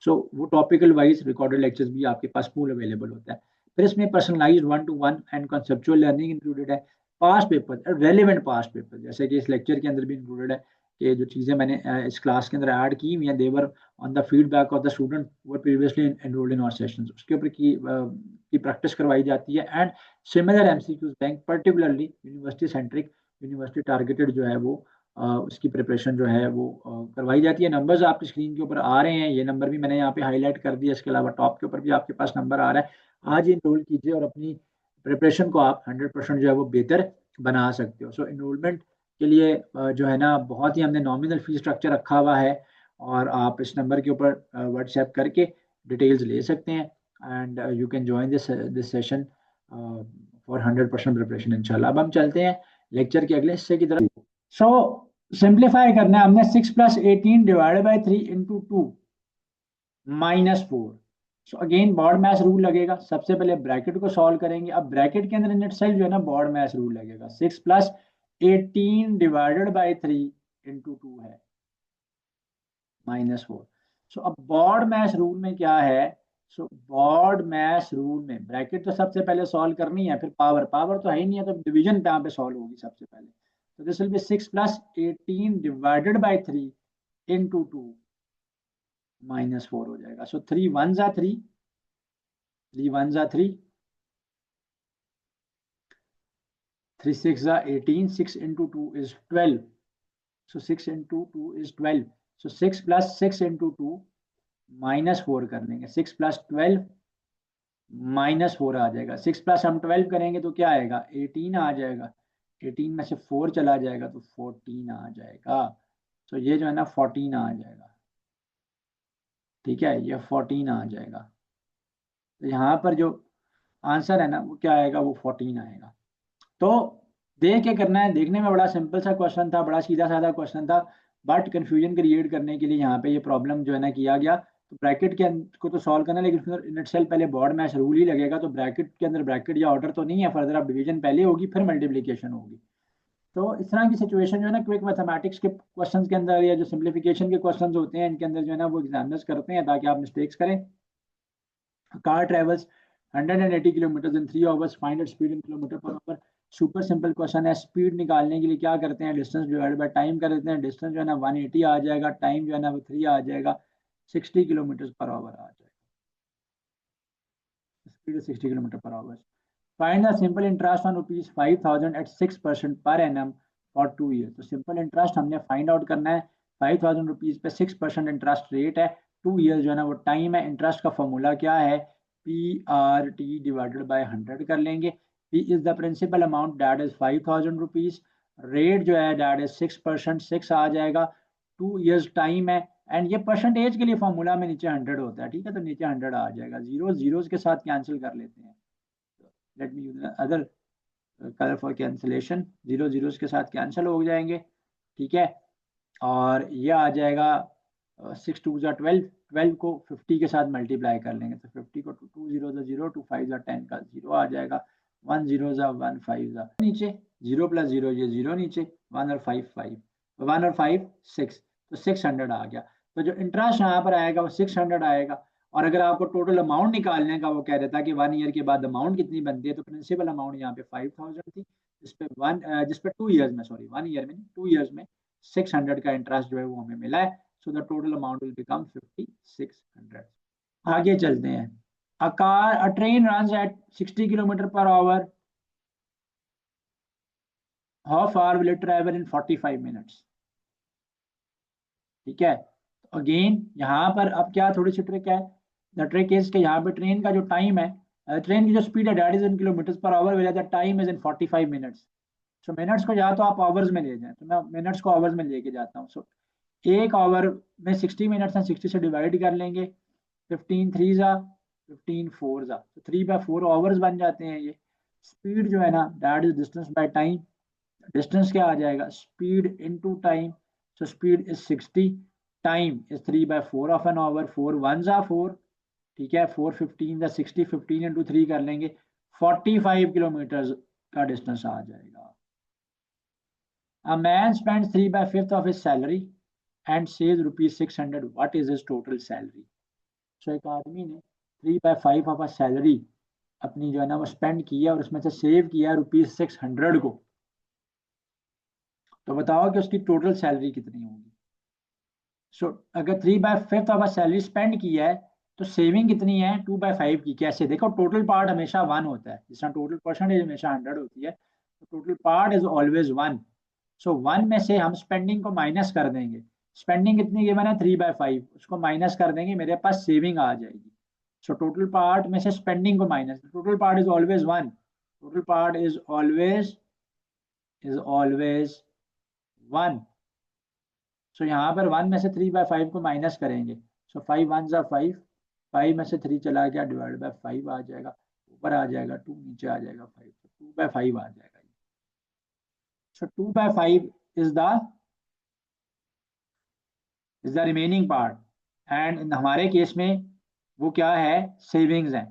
So वो टॉपिकल वाइज रिकॉर्डेड लेक्चर्स भी आपके पास पूल अवेलेबल होता है। फिर इसमें personalised 1-to-1 and conceptual learning included है। Past paper, relevant past paper, जैसे कि इस लेक्चर के अंदर भी इंक्लूडेड है कि जो चीज़ें मैंने इस क्लास के अंदर ऐड की हुई हैं, they were on the feedback of the student were previously enrolled in our sessions, उसके ऊपर की प्रैक्टिस करवाई जाती है। And similar MCQs bank particularly university centric, university targeted जो है वो उसकी प्रिपरेशन जो है वो करवाई जाती है। नंबर्स आपकी स्क्रीन के ऊपर आ रहे हैं, ये नंबर भी मैंने यहाँ पे हाईलाइट कर दिया, इसके अलावा टॉप के ऊपर भी आपके पास नंबर आ रहा है। आज ही इनरोल कीजिए और अपनी प्रिपरेशन को आप 100% जो है वो बेहतर बना सकते हो। सो इनरोलमेंट के लिए जो है ना बहुत ही हमने नॉमिनल फी स्ट्रक्चर रखा हुआ है और आप इस नंबर के ऊपर व्हाट्सएप करके डिटेल्स ले सकते हैं and you can join this session for 100% preparation इंशाल्लाह। अब हम चलते हैं लेक्चर के अगले हिस्से की तरफ। सो सिंप्लीफाई करना है हमने, 6 + 18 divided by 3 into 2 -4। So again BODMAS rule लगेगा, सबसे पहले ब्रैकेट को सॉल्व करेंगे। अब ब्रैकेट के अंदर इन इटसेल्फ जो है ना बॉड मैथ रूल लगेगा। 6 + 18 डिवाइडेड बाई 3 इंटू 2 है -4। सो अब बॉड मैश रूल में क्या है, सो बॉड मैश रूल में ब्रैकेट तो सबसे पहले सॉल्व करनी है, फिर पावर, पावर तो है ही नहीं है तो डिवीजन पे यहाँ पे सॉल्व होगी सबसे पहले। तो this will be 6 + 18 divided by 3 into 2 -4 हो जाएगा। सो 3 1 जा 3, 3 1 जा 3, 3 6 जा 18, 6 into 2 is 12, so 6 into 2 is 12, so 6 + 6 into 2 -4 कर लेंगे, 6 + 12 -4 आ जाएगा, 6 प्लस हम 12 करेंगे तो क्या आएगा 18 आ जाएगा, 18 में से 4 चला जाएगा तो 14 आ जाएगा। तो ये जो है ना 14 आ जाएगा, ठीक है, ये 14 आ जाएगा। तो यहाँ पर जो आंसर है ना वो क्या आएगा, वो 14 आएगा। तो देख के करना है, देखने में बड़ा सिंपल सा क्वेश्चन था, बड़ा सीधा साधा क्वेश्चन था, बट कंफ्यूजन क्रिएट करने के लिए यहाँ पे ये प्रॉब्लम जो है ना किया गया। तो ब्रैकेट के को तो सॉल्व करना है, लेकिन फिर इन इटसेल्फ पहले बॉड मैश रूल ही लगेगा। तो ब्रैकेट के अंदर ब्रैकेट या ऑर्डर तो नहीं है, फर्दर अब डिवीजन पहले होगी फिर मल्टीप्लीकेशन होगी। तो इस तरह की सिचुएशन जो है ना क्विक मैथमेटिक्स के क्वेश्चंस के अंदर या जो सिंप्लीफिकेशन के क्वेश्चंस होते हैं इनके अंदर जो है ना वो एग्जामिनर्स करते हैं ताकि आप मिस्टेक्स करें। Car travels 180 kilometre in 3 hours, find its speed in kilometre per our. Super simple question है। स्पीड निकालने के लिए क्या करते हैं, डिस्टेंस डिवाइड बाय टाइम कर देते हैं। डिस्टेंस जो है ना 180 आ जाएगा, टाइम जो है ना वो 3 आ जाएगा, 60 किलोमीटर पर आवर आ जाएगा, speed 60 kilometre per hour. Find the simple interest on ₹5000 at 6% per annum for 2 year. तो सिंपल इंटरेस्ट हमने फाइंड आउट करना है, ₹5000 पे 6% इंटरेस्ट रेट है, 2 ईयर जो है ना वो टाइम है। इंटरेस्ट का फॉर्मूला क्या है, PRT डिवाइडेड बाय 100 कर लेंगे। P is the principal amount that is ₹5000, rate जो है दैट इज 6%, 6 आ जाएगा, 2 ईयर्स टाइम है। एंड ये परसेंटेज के लिए फॉर्मूला में नीचे 100 होता है, ठीक है, तो नीचे 100 आ जाएगा, जीरो जीरोस के साथ कैंसिल कर लेते हैं। Let me use other colour for cancellation, zero zeros के साथ कैंसिल हो जाएंगे, ठीक है। और ये आ जाएगा 6 2 ज़ा 12, 12 को 50 के साथ मल्टीप्लाई कर लेंगे तो 50 को 2 0 ज़ा 0, 2 5 ज़ा 10 का 0 आ जाएगा, 1 0 ज़ा 1 5 ज़ा नीचे, 0 + 0 ये 0 नीचे, 1 और 5 5, 1 और 5 6, तो 600 आ गया। तो जो इंटरेस्ट यहाँ पर आएगा वो 600 आएगा। और अगर आपको टोटल अमाउंट निकालने का वो कह देता है कि 1 ईयर के बाद अमाउंट कितनी बनती है, तो प्रिंसिपल अमाउंट यहाँ पे 5000 थी, जिसपे 2 ईयर्स में, सॉरी 1 ईयर में नहीं, 2 ईयर्स में 600 का इंटरेस्ट जो है वो हमें मिला है। So the total amount will become 5600। आगे चलते हैं। अ train runs at 60 kilometre per our, how far will it travel in 45 minutes, ठीक है। अगेन यहाँ पर अब क्या थोड़ी सी ट्रिक है, द ट्रिक इज कि यहाँ पे ट्रेन का जो टाइम है, ट्रेन की जो स्पीड है that is in kilometre per hour, where the time is in 45 minutes. So minutes को या तो आप आवर्स में ले जाएं, तो मैं मिनट्स को आवर्स में लेके जाता हूँ। सो एक आवर में 60 मिनट्स हैं, 60 से डिवाइड कर लेंगे, 15 3 ज़ा 15 4 ज़ा, तो 3/4 आवर्स बन जाते हैं ये। स्पीड जो है ना that is distance by time, distance क्या आ जाएगा, speed into time, so speed is 60, time is 3/4 of an hour, 4 1 ज़ा 4, ठीक है, 4 15 ज़ा 60, 15 इंटू 3 कर लेंगे, 45 किलोमीटर का डिस्टेंस आ जाएगा। A man spends 3/5 of his salary and saves ₹600. What is his total salary? So एक आदमी ने 3/5 ऑफ सैलरी अपनी जो है ना वो स्पेंड किया और उसमें से सेव किया ₹600 को। तो बताओ कि उसकी टोटल सैलरी कितनी होगी। सो अगर 3/5 ऑफ सैलरी स्पेंड किया है तो सेविंग कितनी है 2/5 की। कैसे देखो, टोटल पार्ट हमेशा 1 होता है, जिस तरह टोटल परसेंटेज हमेशा 100 होती है, तो टोटल पार्ट इज ऑलवेज 1। सो 1 में से हम स्पेंडिंग को माइनस कर देंगे, स्पेंडिंग कितनी गिवन है 3/5, उसको माइनस कर देंगे, मेरे पास सेविंग आ जाएगी। सो टोटल पार्ट में से स्पेंडिंग को minus, total part is always 1, total part is always 1। सो यहाँ पर 1 में से 3/5 को माइनस करेंगे, सो 5 1 ज़ा 5, 5 में से 3 चला गया, डिवाइड बाय 5 आ जाएगा, ऊपर आ जाएगा 2, नीचे आ जाएगा 5, तो 2/5 आ जाएगा। सो 2/5 is the remaining part, and हमारे केस में वो क्या है, सेविंग्स है,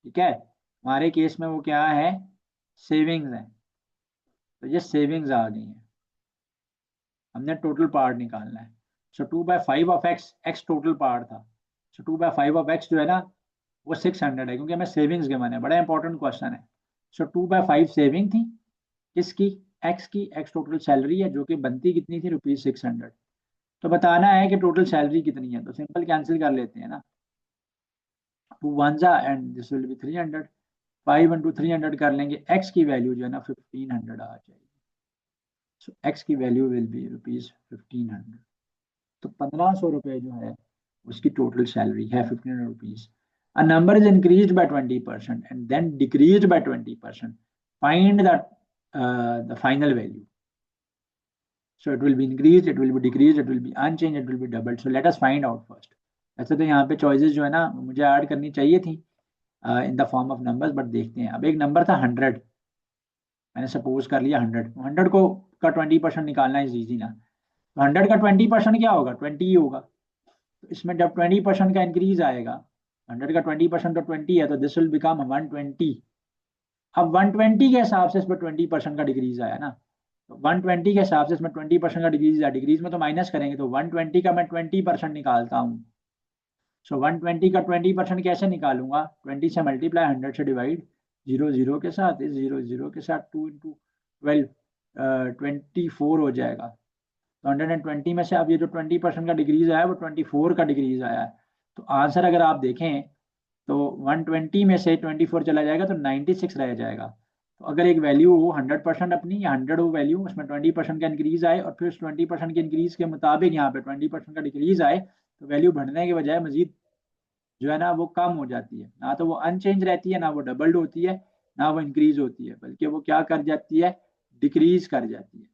ठीक है, हमारे केस में वो क्या है, सेविंग्स है। तो ये सेविंग्स आ गई हैं, हमने टोटल पार्ट निकालना है। सो 2/5 of x, x total part था। सो 2/5 ऑफ एक्स जो है ना वो 600 है, क्योंकि हमें सेविंग्स के माने बड़ा इंपॉर्टेंट क्वेश्चन है। सो 2/5 सेविंग थी किसकी, एक्स की, एक्स टोटल सैलरी है जो कि बनती कितनी थी, ₹600। तो बताना है कि टोटल सैलरी कितनी है, तो सिंपल कैंसिल कर लेते हैं ना, 2 वन जा and this will be 300, 5 into 300 कर लेंगे, एक्स की वैल्यू जो है ना 1500 आ जाएगी। सो एक्स की वैल्यू विल बी ₹1500। तो 1500 जो है उसकी टोटल सैलरी है ₹1500। A number is increased by 20% and then decreased by 20%. Find the final value. So it will be increased, it will be decreased, it will be unchanged, it will be doubled. So let us find out first. ऐसे तो यहाँ पे choices जो है ना मुझे add करनी चाहिए थी in the form of numbers, but देखते हैं। अब एक नंबर था 100, मैंने सपोज कर लिया 100, 100 को का 20% निकालना इज ईजी ना। तो 100 का 20% क्या होगा, 20 ही होगा। तो इसमें जब 20% का इंक्रीज आएगा, 100 का 20% तो 20 है, तो दिस विल बिकम 120। अब 120 के हिसाब से इसमें 20% का डिक्रीज आया ना, तो 120 के हिसाब से इसमें 20% का डिक्रीज आया, डिक्रीज में तो माइनस करेंगे, तो 120 का मैं 20% निकालता हूँ। सो 120 का 20% कैसे निकालूंगा, 20 से मल्टीप्लाई, 100 से डिवाइड, जीरो जीरो के साथ, इस जीरो जीरो के साथ 2 इंटू 12, 24 हो जाएगा। तो 120 में से अब ये जो 20% का डिक्रीज आया है वो 24 का डिक्रीज आया है। तो आंसर अगर आप देखें तो 120 में से 24 चला जाएगा तो 96 रह जाएगा। तो अगर एक वैल्यू हो 100% अपनी, या 100 हो वैल्यू, उसमें 20% का इंक्रीज आए और फिर उस 20% के इंक्रीज के मुताबिक यहाँ पे 20% का डिक्रीज आए, तो वैल्यू बढ़ने के बजाय मजीद जो है ना वो कम हो जाती है, ना तो वो अनचेंज रहती है, ना वो डबल्ड होती है, ना वो इंक्रीज होती है, बल्कि वो क्या कर जाती है, डिक्रीज कर जाती है।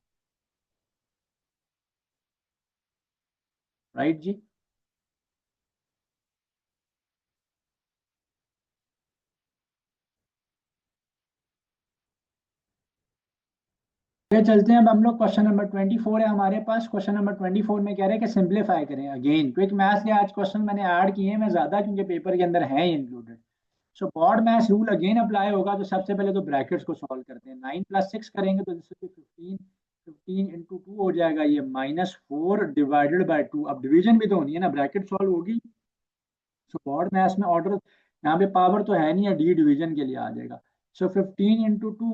राइट जी। ये चलते हैं, अब हम लोग क्वेश्चन नंबर 24 है हमारे पास। क्वेश्चन नंबर 24 में कह रहे हैं कि सिंप्लीफाई करें अगेन। क्विक मैथ्स के आज क्वेश्चन मैंने ऐड किए हैं मैं ज्यादा, क्योंकि पेपर के अंदर है included. So BODMAS rule again apply होगा। तो सबसे पहले तो ब्रैकेट्स को सॉल्व करते हैं। 9 + 6 करेंगे तो जिससे 15, 15 इंटू 2 हो जाएगा ये -4 डिवाइडेड बाई 2। अब डिवीजन भी तो होनी है ना, ब्रैकेट सॉल्व होगी। सो ब्रॉड मैथ्स में ऑर्डर यहाँ पे पावर तो है नहीं है, डी डिवीजन के लिए आ जाएगा। सो 15 इंटू 2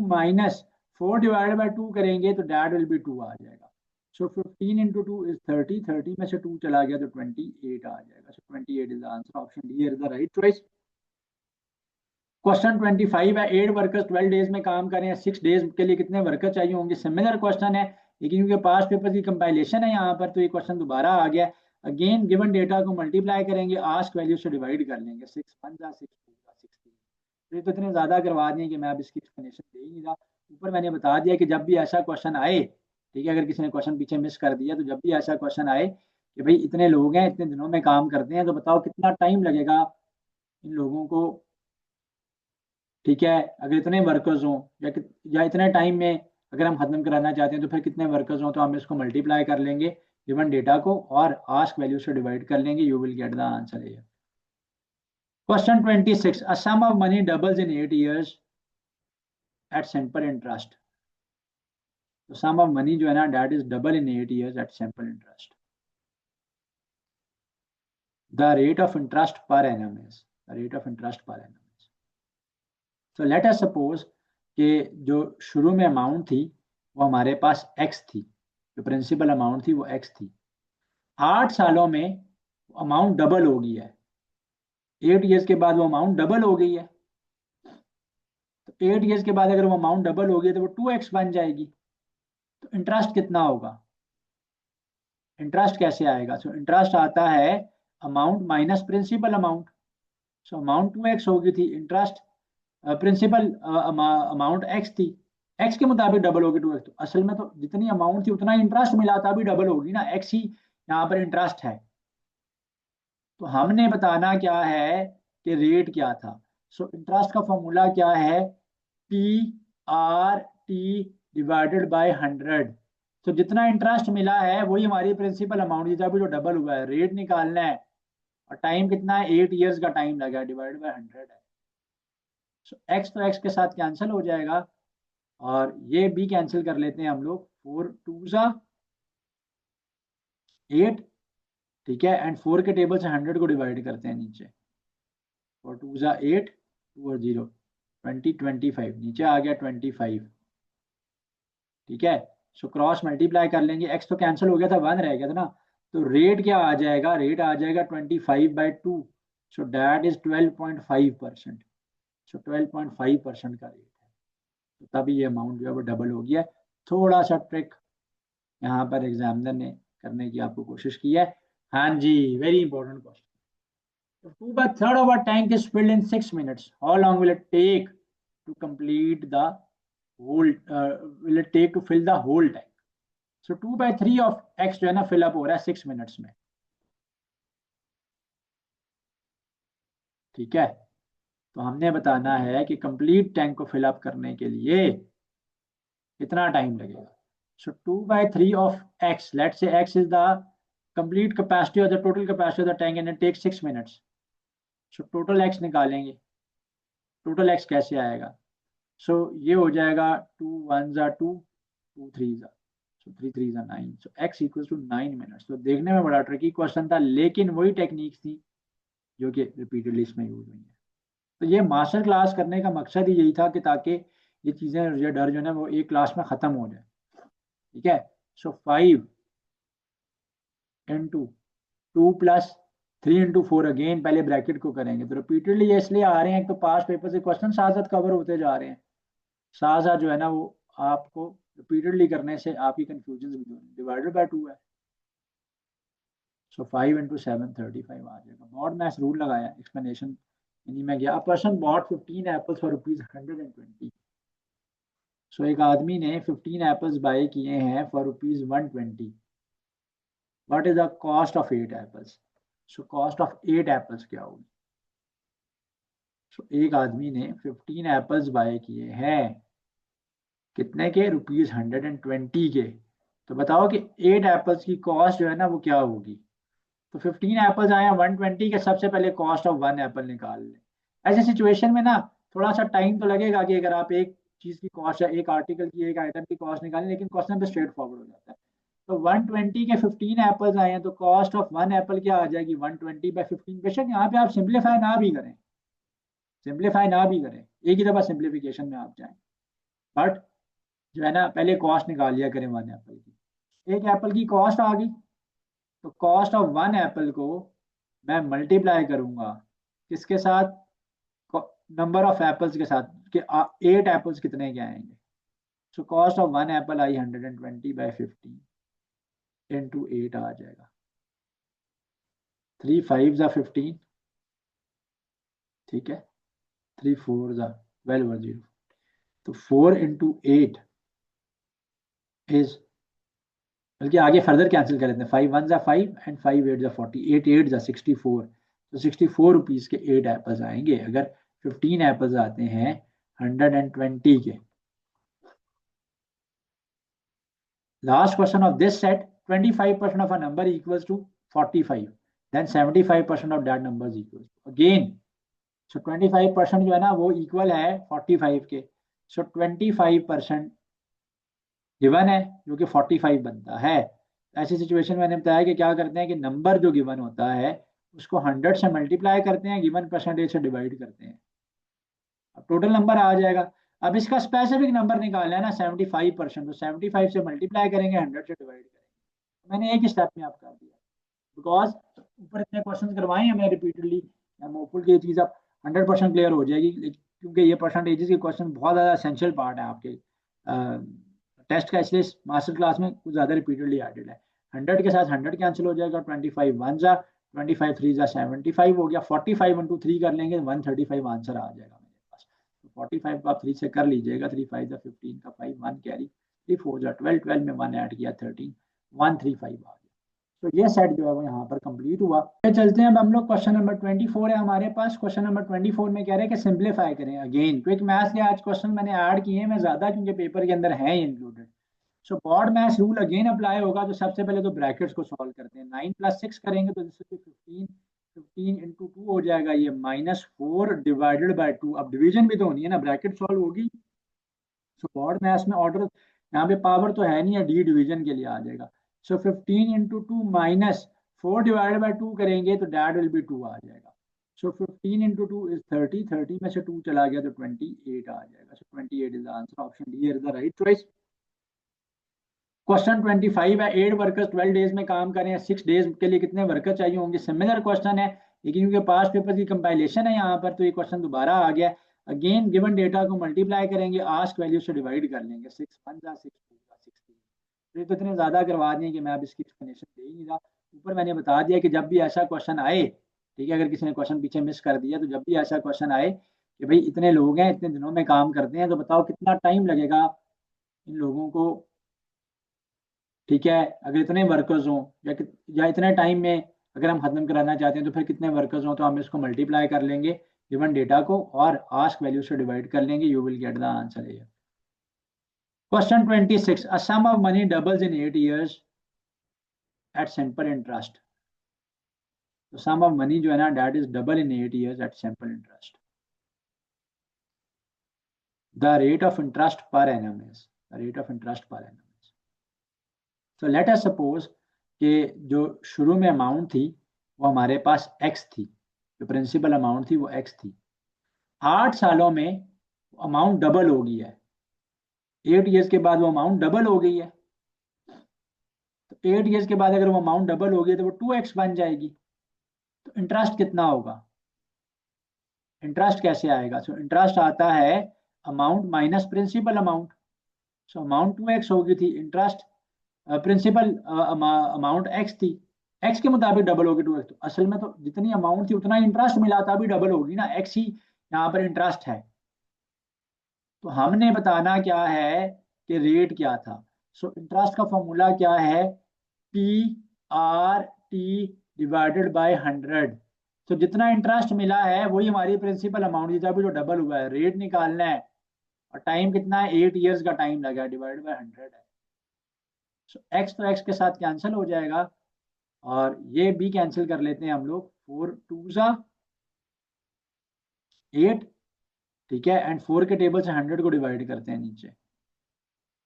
-4 डिवाइडेड बाई 2 करेंगे तो डैट विल बी 2 आ जाएगा। सो 15 इंटू 2 इज 30, 30 में से 2 चला गया तो 28 आ जाएगा। सो 28 is the answer, option D is the right choice. Question 25 है, 8 वर्कर्स 12 डेज में काम करें, 6 डेज के लिए कितने वर्कर चाहिए होंगे। सिमिलर क्वेश्चन है, लेकिन क्योंकि पास पेपर की कंपाइलेशन है यहाँ पर, तो ये क्वेश्चन दोबारा आ गया। अगेन गिवन डेटा को मल्टीप्लाई करेंगे, आस्क वैल्यू से डिवाइड कर लेंगे, 6 1 जा 6 2 जा 16। तो ये तो इतने ज्यादा करवा दिए कि मैं अब इसकी एक्सप्लेनेशन दे ही नहीं रहा। ऊपर मैंने बता दिया कि जब भी ऐसा क्वेश्चन आए, ठीक है, अगर किसी ने क्वेश्चन पीछे मिस कर दिया, तो जब भी ऐसा क्वेश्चन आए कि भाई इतने लोग हैं, इतने दिनों में काम करते हैं, तो बताओ कितना टाइम लगेगा इन लोगों को, ठीक है, अगर इतने वर्कर्स हों, या इतने टाइम में अगर हम खत्म कराना चाहते हैं, तो फिर कितने वर्कर्स हों, तो हम इसको मल्टीप्लाई कर लेंगे गिवन डेटा को और आस्क वैल्यू से डिवाइड कर लेंगे, you will get the answer है। Question 26, a sum of money doubles in 8 years at simple interest. तो सम ऑफ मनी जो है ना that is double in 8 years at simple interest. The rate of interest per annum is, the rate of interest per annum is. तो let us suppose कि जो शुरू में amount थी वो हमारे पास एक्स थी, जो प्रिंसिपल अमाउंट थी वो एक्स थी। 8 सालों में अमाउंट डबल हो गई है, 8 years के बाद वो अमाउंट डबल हो गई है। तो 8 years के बाद अगर वो अमाउंट डबल हो गई तो वो 2x बन जाएगी। तो इंटरेस्ट कितना होगा, इंटरेस्ट कैसे आएगा। सो इंटरेस्ट आता है amount minus principal amount. So amount 2x हो गई थी, इंटरेस्ट प्रिंसिपल अमाउंट एक्स थी, एक्स के मुताबिक डबल होगी 2x। तो असल में तो जितनी अमाउंट थी उतना इंटरेस्ट मिला था, भी डबल होगी ना, एक्स ही यहाँ पर इंटरेस्ट है। तो हमने बताना क्या है कि रेट क्या था। सो इंटरेस्ट का फॉर्मूला क्या है, P R T divided by 100। तो जितना इंटरेस्ट मिला है वही हमारी प्रिंसिपल अमाउंट थी, अभी जो डबल हुआ है, रेट निकालना है और टाइम कितना है, 8 years का टाइम लगा, डिवाइडेड बाय 100 है। सो एक्स तो एक्स के साथ कैंसिल हो जाएगा और ये भी कैंसिल कर लेते हैं हम लोग, 4 2 8, ठीक है, एंड 4 के टेबल से 100 को डिवाइड करते हैं नीचे, 4 2 जा 8, 2 और 0 20 25, नीचे आ गया 25। ठीक है, सो क्रॉस मल्टीप्लाई कर लेंगे, एक्स तो कैंसिल हो गया था, 1 रह गया था ना, तो रेट क्या आ जाएगा, रेट आ जाएगा 25/2, सो दैट इज 12.5%। सो 12.5% का रेट है, तो तभी ये अमाउंट जो है वो डबल हो गया है। थोड़ा सा ट्रिक यहाँ पर एग्जामिनर ने करने की आपको कोशिश की है। हाँ जी, very important question. The 2/3 of a tank is filled in 6 minutes. How long will it take to complete the whole? Will it take to fill the whole tank? So 2/3 of x जो है ना fill up हो रहा है 6 minutes में। ठीक है, तो हमने बताना है कि कंप्लीट टैंक को फिल अप करने के लिए कितना टाइम लगेगा। So 2/3 of x, let's say x is the complete capacity or the total capacity of the tank and it takes 6 minutes. So total x निकालेंगे, टोटल x कैसे आएगा, सो ये हो जाएगा 2 1 जा 2, 2 3 जा, सो 3 3 जा 9, सो x इक्वल टू 9 मिनट्स। तो देखने में बड़ा ट्रिकी क्वेश्चन था, लेकिन वही टेक्निक्स थी जो कि रिपीटेडली इसमें यूज हुई है। तो ये मास्टर क्लास करने का मकसद ही यही था कि ताकि ये चीज़ें, ये डर जो है ना वो एक क्लास में ख़त्म हो जाए। ठीक है, सो 5 इंटू 2 प्लस 3 इंटू 4, अगेन पहले ब्रैकेट को करेंगे, तो रिपीटेडली ये इसलिए आ रहे हैं, एक तो पास पेपर से क्वेश्चन साथ साथ कवर होते जा रहे हैं, साथ साथ जो है ना वो आपको रिपीटेडली करने से आपकी कंफ्यूजन भी दूर, डिवाइडेड बाय 2 है, सो 5 इंटू 7 35 आ जाएगा। बॉट मैथ्स रूल लगाया, एक्सप्लेनेशन इन्हीं में गया। A person bought 15 apples for ₹120। So एक आदमी ने 15 एप्पल्स बाय किए हैं for ₹120। What is the cost of 8 apples? So cost of 8 apples क्या होगी? सो एक आदमी ने 15 एप्पल्स बाय किए हैं, कितने के? ₹120 के। तो बताओ कि 8 एप्पल्स की कॉस्ट जो है ना वो क्या होगी। तो 15 एप्पल्स आए हैं 120 के, सबसे पहले कॉस्ट ऑफ 1 एप्पल निकाल लें। ऐसे सिचुएशन में ना थोड़ा सा टाइम तो लगेगा कि अगर आप एक चीज़ की कॉस्ट है, एक आर्टिकल की, एक आइटम की कॉस्ट निकालें, लेकिन क्वेश्चन पे स्ट्रेट फॉरवर्ड हो जाता है। तो 120 के 15 एप्पल्स आए हैं, तो कॉस्ट ऑफ 1 एप्पल क्या आ जाएगी? 120/15। बेशक यहाँ पे आप सिंप्लीफाई ना भी करें, सिंप्लीफाई ना भी करें, एक ही दफ़ा सिंप्लीफिकेशन में आप जाएं, बट जो है ना पहले कॉस्ट निकाल लिया करें 1 एप्पल की। एक एप्पल की कॉस्ट आ गई, तो कॉस्ट ऑफ 1 एप्पल को मैं मल्टीप्लाई करूंगा किसके साथ? नंबर ऑफ एप्पल्स के साथ, कि 8 एप्पल्स कितने के आएंगे। सो cost of 1 Apple I 120/15 into 8 आ जाएगा। 3 5 जा 15, ठीक है, 3 4 जा 12 और 0, तो 4 इंटू 8 इज, बल्कि आगे फर्दर कैंसिल कर लेते हैं, 5 1 जा 5 एंड 5 8 जा 40, 8 8 जा 64, तो 64 रुपीज के 8 एप्पल्स आएंगे अगर 15 एप्पल्स आते हैं 120 के। Last question of this set, 25% of a number equals to 45, then 75% of that number equals again. So 25% जो है ना वो इक्वल है 45 के। सो 25% गिवन है जो कि 45 बनता है। ऐसी सिचुएशन में मैंने बताया कि क्या करते हैं कि नंबर जो गिवन होता है उसको 100 से मल्टीप्लाई करते हैं, गिवन परसेंटेज से डिवाइड करते हैं, अब टोटल नंबर आ जाएगा। अब इसका स्पेसिफिक नंबर निकालना है ना 75%, तो 75 से मल्टीप्लाई करेंगे, 100 से डिवाइड करेंगे। मैंने एक ही स्टेप में आप कर दिया, बिकॉज ऊपर इतने क्वेश्चन करवाए हैं मैंने रिपीटेडली, मैं होपफुल की ये चीज़ अब 100% क्लियर हो जाएगी, क्योंकि ये परसेंटेजेस के क्वेश्चन बहुत ज़्यादा एसेंशियल पार्ट है आपके टेस्ट का, इसलिए मास्टर क्लास में कुछ ज़्यादा रिपीटेडली एडेड है। 100 के साथ 100 कैंसिल हो जाएगा, 25 1 जा, 25 3 जा 75 हो गया, 45 इंटू 3 कर लेंगे 135 आंसर आ जाएगा मेरे पास। तो 45 को आप 3 से कर लीजिएगा, 3 5 जा 15 का 5 1 कैरी, 3 4 जा 12, 12 में 1 ऐड किया 13, 135 आ गया। तो ये सेट जो है वो यहाँ पर कंप्लीट हुआ। फिर चलते हैं, अब हम लोग क्वेश्चन नंबर 24 है हमारे पास। क्वेश्चन नंबर 24 में कह रहे हैं कि सिंप्लीफाई करें। अगेन क्विक मैथ्स के आज क्वेश्चन मैंने ऐड किए हैं मैं ज्यादा, क्योंकि पेपर के अंदर है included. So BODMAS rule again apply होगा। तो सबसे पहले तो ब्रैकेट्स को सॉल्व करते हैं, 9 + 6 करेंगे तो जिससे 15, 15 इंटू 2 हो जाएगा ये -4 डिवाइडेड बाय 2। अब डिवीजन भी तो होनी है ना, ब्रैकेट सॉल्व होगी। सो बॉड मैथ्स में ऑर्डर, यहाँ पे पावर तो है नहीं है, डी डिवीजन के लिए आ जाएगा। सो 15 इंटू 2 माइनस 4 डिवाइडेड बाई 2 करेंगे तो डैट विल बी 2 आ जाएगा। सो 15 इंटू 2 इज 30, 30 में से 2 चला गया तो 28 आ जाएगा। सो 28 is the answer, option D is the right choice. Question 25 है, 8 वर्कर्स 12 डेज में काम करें, 6 डेज के लिए कितने वर्कर चाहिए होंगे। सिमिलर क्वेश्चन है, लेकिन क्योंकि पास्ट पेपर की कंपाइलेशन है यहाँ पर, तो ये क्वेश्चन दोबारा आ गया। अगेन गिवन डेटा को मल्टीप्लाई करेंगे, आस्क वैल्यू से डिवाइड कर लेंगे, 6 1 जा 6 2 जा 16। तो ये तो इतने ज्यादा करवा दिए कि मैं अब इसकी एक्सप्लेनेशन दे ही नहीं रहा। ऊपर मैंने बता दिया कि जब भी ऐसा क्वेश्चन आए, ठीक है, अगर किसी ने क्वेश्चन पीछे मिस कर दिया, तो जब भी ऐसा क्वेश्चन आए कि भाई इतने लोग हैं, इतने दिनों में काम करते हैं, तो बताओ कितना टाइम लगेगा इन लोगों को, ठीक है, अगर इतने वर्कर्स हों या इतने टाइम में अगर हम खत्म कराना चाहते हैं, तो फिर कितने वर्कर्स हों, तो हम इसको मल्टीप्लाई कर लेंगे गिवन डेटा को और आस्क वैल्यू से डिवाइड कर लेंगे, you will get the answer है। Question 26, a sum of money doubles in 8 years at simple interest. तो सम ऑफ मनी जो है ना, that is double in 8 years at simple interest. The rate of interest per annum is, the rate of interest per annum is. So let us suppose कि जो शुरू में amount थी वो हमारे पास एक्स थी, जो प्रिंसिपल अमाउंट थी वो एक्स थी। 8 सालों में अमाउंट डबल हो गई है, 8 ईयर्स के बाद वो अमाउंट डबल हो गई है। तो 8 ईयर्स के बाद अगर वो अमाउंट डबल हो गई तो वो 2x बन जाएगी। तो इंटरेस्ट कितना होगा, इंटरेस्ट कैसे आएगा? सो इंटरेस्ट आता है amount minus principal amount. So amount 2x हो गई थी, इंटरेस्ट प्रिंसिपल अमाउंट एक्स थी, एक्स के मुताबिक डबल होगी 2x। तो असल में तो जितनी अमाउंट थी उतना ही इंटरेस्ट मिला था, अभी डबल होगी ना, एक्स ही यहाँ पर इंटरेस्ट है। तो हमने बताना क्या है कि रेट क्या था। सो इंटरेस्ट का फॉर्मूला क्या है, P R T divided by 100। तो जितना इंटरेस्ट मिला है वही हमारी प्रिंसिपल अमाउंट थी, अभी जो डबल हुआ है, रेट निकालना है और टाइम कितना है, 8 ईयर्स का टाइम लगा, डिवाइडेड बाय 100 है। सो एक्स तो एक्स के साथ कैंसिल हो जाएगा और ये भी कैंसिल कर लेते हैं हम लोग, 4 2 जा 8, ठीक है, एंड 4 के टेबल से 100 को डिवाइड करते हैं नीचे,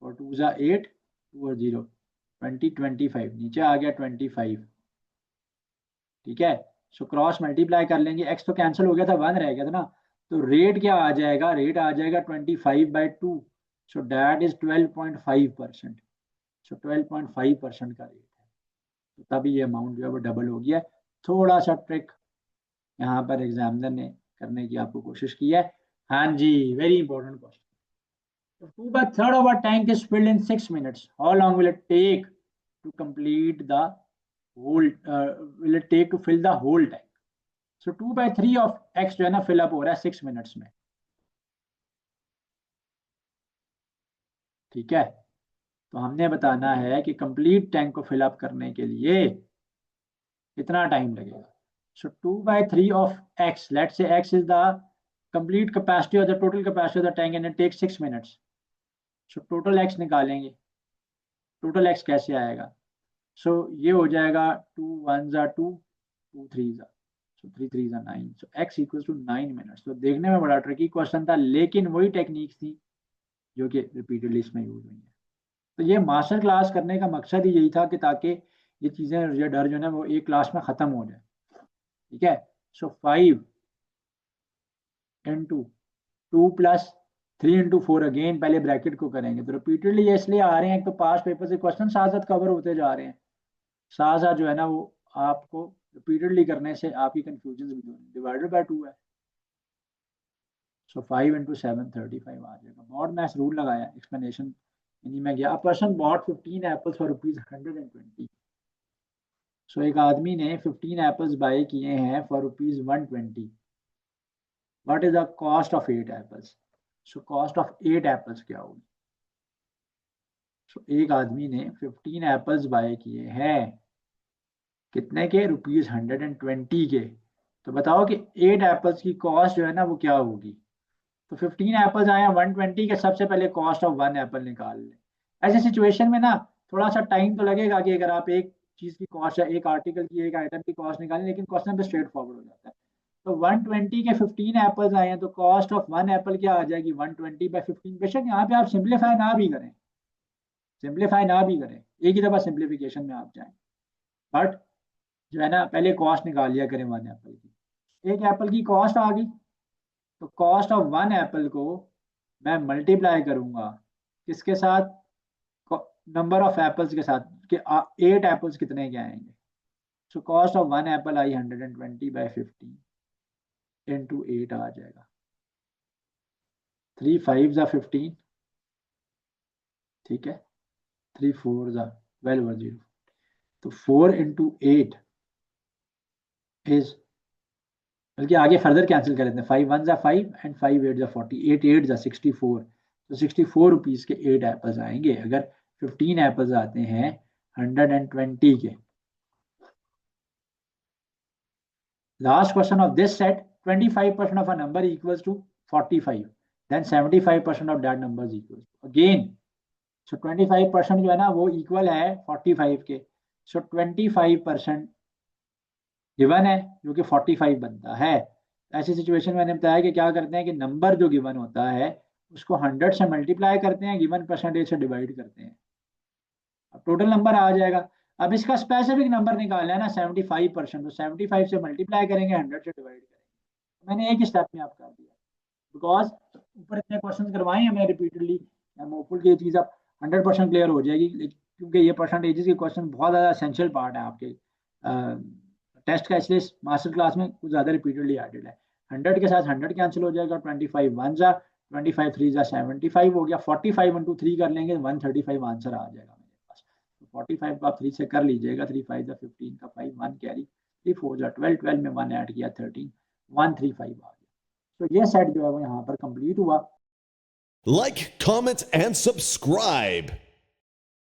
और 2 जा 8, 2 और 0 20 25, नीचे आ गया 25, ठीक है। सो क्रॉस मल्टीप्लाई कर लेंगे, एक्स तो कैंसिल हो गया था, 1 रह गया था ना, तो रेट क्या आ जाएगा, रेट आ जाएगा 25/2। So that is 12.5%। सो 12.5% का रेट है, तो तभी ये अमाउंट जो है वो डबल हो गया है। थोड़ा सा ट्रिक यहाँ पर एग्जामिनर ने करने की आपको कोशिश की है। हाँ जी, very important question. 2/3 of our tank is filled in 6 minutes. How long will it take to complete the whole? Will it take to fill the whole tank? So 2/3 of x जो है ना fill up हो रहा है 6 minutes में, ठीक है। तो हमने बताना है कि कंप्लीट टैंक को फिल अप करने के लिए कितना टाइम लगेगा। So 2/3 of X, let say X is the complete capacity और the total capacity of the tank and it take 6 minutes. So total X निकालेंगे, टोटल एक्स कैसे आएगा, सो ये हो जाएगा 2 1 जा 2, 2 3 जा, सो 3 3 जा 9, सो x इक्वल्स टू 9 मिनट्स। तो देखने में बड़ा ट्रिकी क्वेश्चन था, लेकिन वही टेक्निक्स थी जो कि रिपीटेडली इसमें यूज हुई है। तो ये मास्टर क्लास करने का मकसद ही यही था कि ताकि ये चीज़ें, ये डर जो है ना वो एक क्लास में ख़त्म हो जाए, ठीक है। सो 5 इंटू 2 प्लस 3 इंटू 4, अगेन पहले ब्रैकेट को करेंगे। तो रिपीटेडली ये इसलिए आ रहे हैं, एक तो पास पेपर से क्वेश्चन साथ साथ कवर होते जा रहे हैं, साथ साथ जो है ना वो आपको रिपीटेडली करने से आपकी कंफ्यूजन भी दूर, डिवाइडेड बाय 2 है। सो 5 इंटू 7 35 आ जाएगा। बॉट मैथ रूल लगाया, एक्सप्लेनेशन इन्हीं में गया। Person bought 15 apples for ₹120। So एक आदमी ने 15 एप्पल्स बाय किए हैं for ₹120। What is the cost of 8 apples? So cost of 8 apples क्या होगी? सो एक आदमी ने 15 एप्पल्स बाय किए हैं, कितने के? ₹120 के। तो बताओ कि 8 एप्पल्स की कॉस्ट जो है ना वो क्या होगी। तो 15 एप्पल्स आए हैं 120 के, सबसे पहले कॉस्ट ऑफ 1 एप्पल निकाल लें। ऐसे सिचुएशन में ना थोड़ा सा टाइम तो लगेगा कि अगर आप एक चीज की कॉस्ट है, एक आर्टिकल की, एक आइटम की कॉस्ट निकालें, लेकिन क्वेश्चन पे स्ट्रेट फॉरवर्ड हो जाता है। तो 120 के 15 एप्पल्स आए हैं, तो कॉस्ट ऑफ 1 एप्पल क्या आ जाएगी, 120/15। बेशक यहाँ पे आप सिंप्लीफाई ना भी करें, सिंप्लीफाई ना भी करें, एक ही दफा सिंप्लीफिकेशन में आप जाएं, बट जो है ना, पहले कॉस्ट निकाल लिया करें वन एप्पल की। एक एप्पल की कॉस्ट आ गई, तो कॉस्ट ऑफ वन एप्पल को मैं मल्टीप्लाई करूंगा किसके साथ, नंबर ऑफ एप्पल्स के साथ, कि 8 एप्पल्स कितने के आएंगे। सो cost of one Apple I 120/15 into 8 आ जाएगा। 3 5 15, ठीक है, 3 4 12 और 0, तो 4 इंटू 8 इज, बल्कि आगे फर्दर कैंसिल कर लेते हैं, 5 1 5 एंड 5 8 40, 8 8 64, तो 64 रुपीज के 8 एप्पल्स आएंगे। अगर 15 एप्पल्स आते हैं 120 के। Last question of this set, 25% of a number equals to 45, then 75% of that number is equal again. So 25% जो है ना वो इक्वल है 45 के। सो 25% गिवन है जो कि 45 बनता है। ऐसी सिचुएशन में मैंने बताया कि क्या करते हैं कि नंबर जो गिवन होता है उसको 100 से मल्टीप्लाई करते हैं, गिवन परसेंटेज से डिवाइड करते हैं, अब टोटल नंबर आ जाएगा। अब इसका स्पेसिफिक नंबर निकालना है ना 75%, तो 75 से मल्टीप्लाई करेंगे, 100 से डिवाइड करेंगे। मैंने एक ही स्टेप में आप कर दिया, बिकॉज ऊपर इतने क्वेश्चन करवाए हैं मैंने रिपीटेडली। आई एम होपफुल कि ये चीज़ अब 100% क्लियर हो जाएगी, क्योंकि ये परसेंटेजेस के क्वेश्चन बहुत ज़्यादा एसेंशियल पार्ट है आपके टेस्ट का, इसलिए मास्टर क्लास में कुछ ज़्यादा रिपीटेडली एडेड है। 100 के साथ 100 कैंसिल हो जाएगा, 25 1 जा, 25 3 जा 75 हो गया, 45 इंटू 3 कर लेंगे 135 आंसर आ जाएगा मेरे पास। तो 45 को आप 3 से कर लीजिएगा, 3 5 जा 15 का 5 1 कैरी, 3 4 जा 12, 12 में 1 ऐड किया 13, 135 आ गया। तो ये सेट जो है वो यहाँ पर कंप्लीट हुआ।
Like, comment, and subscribe.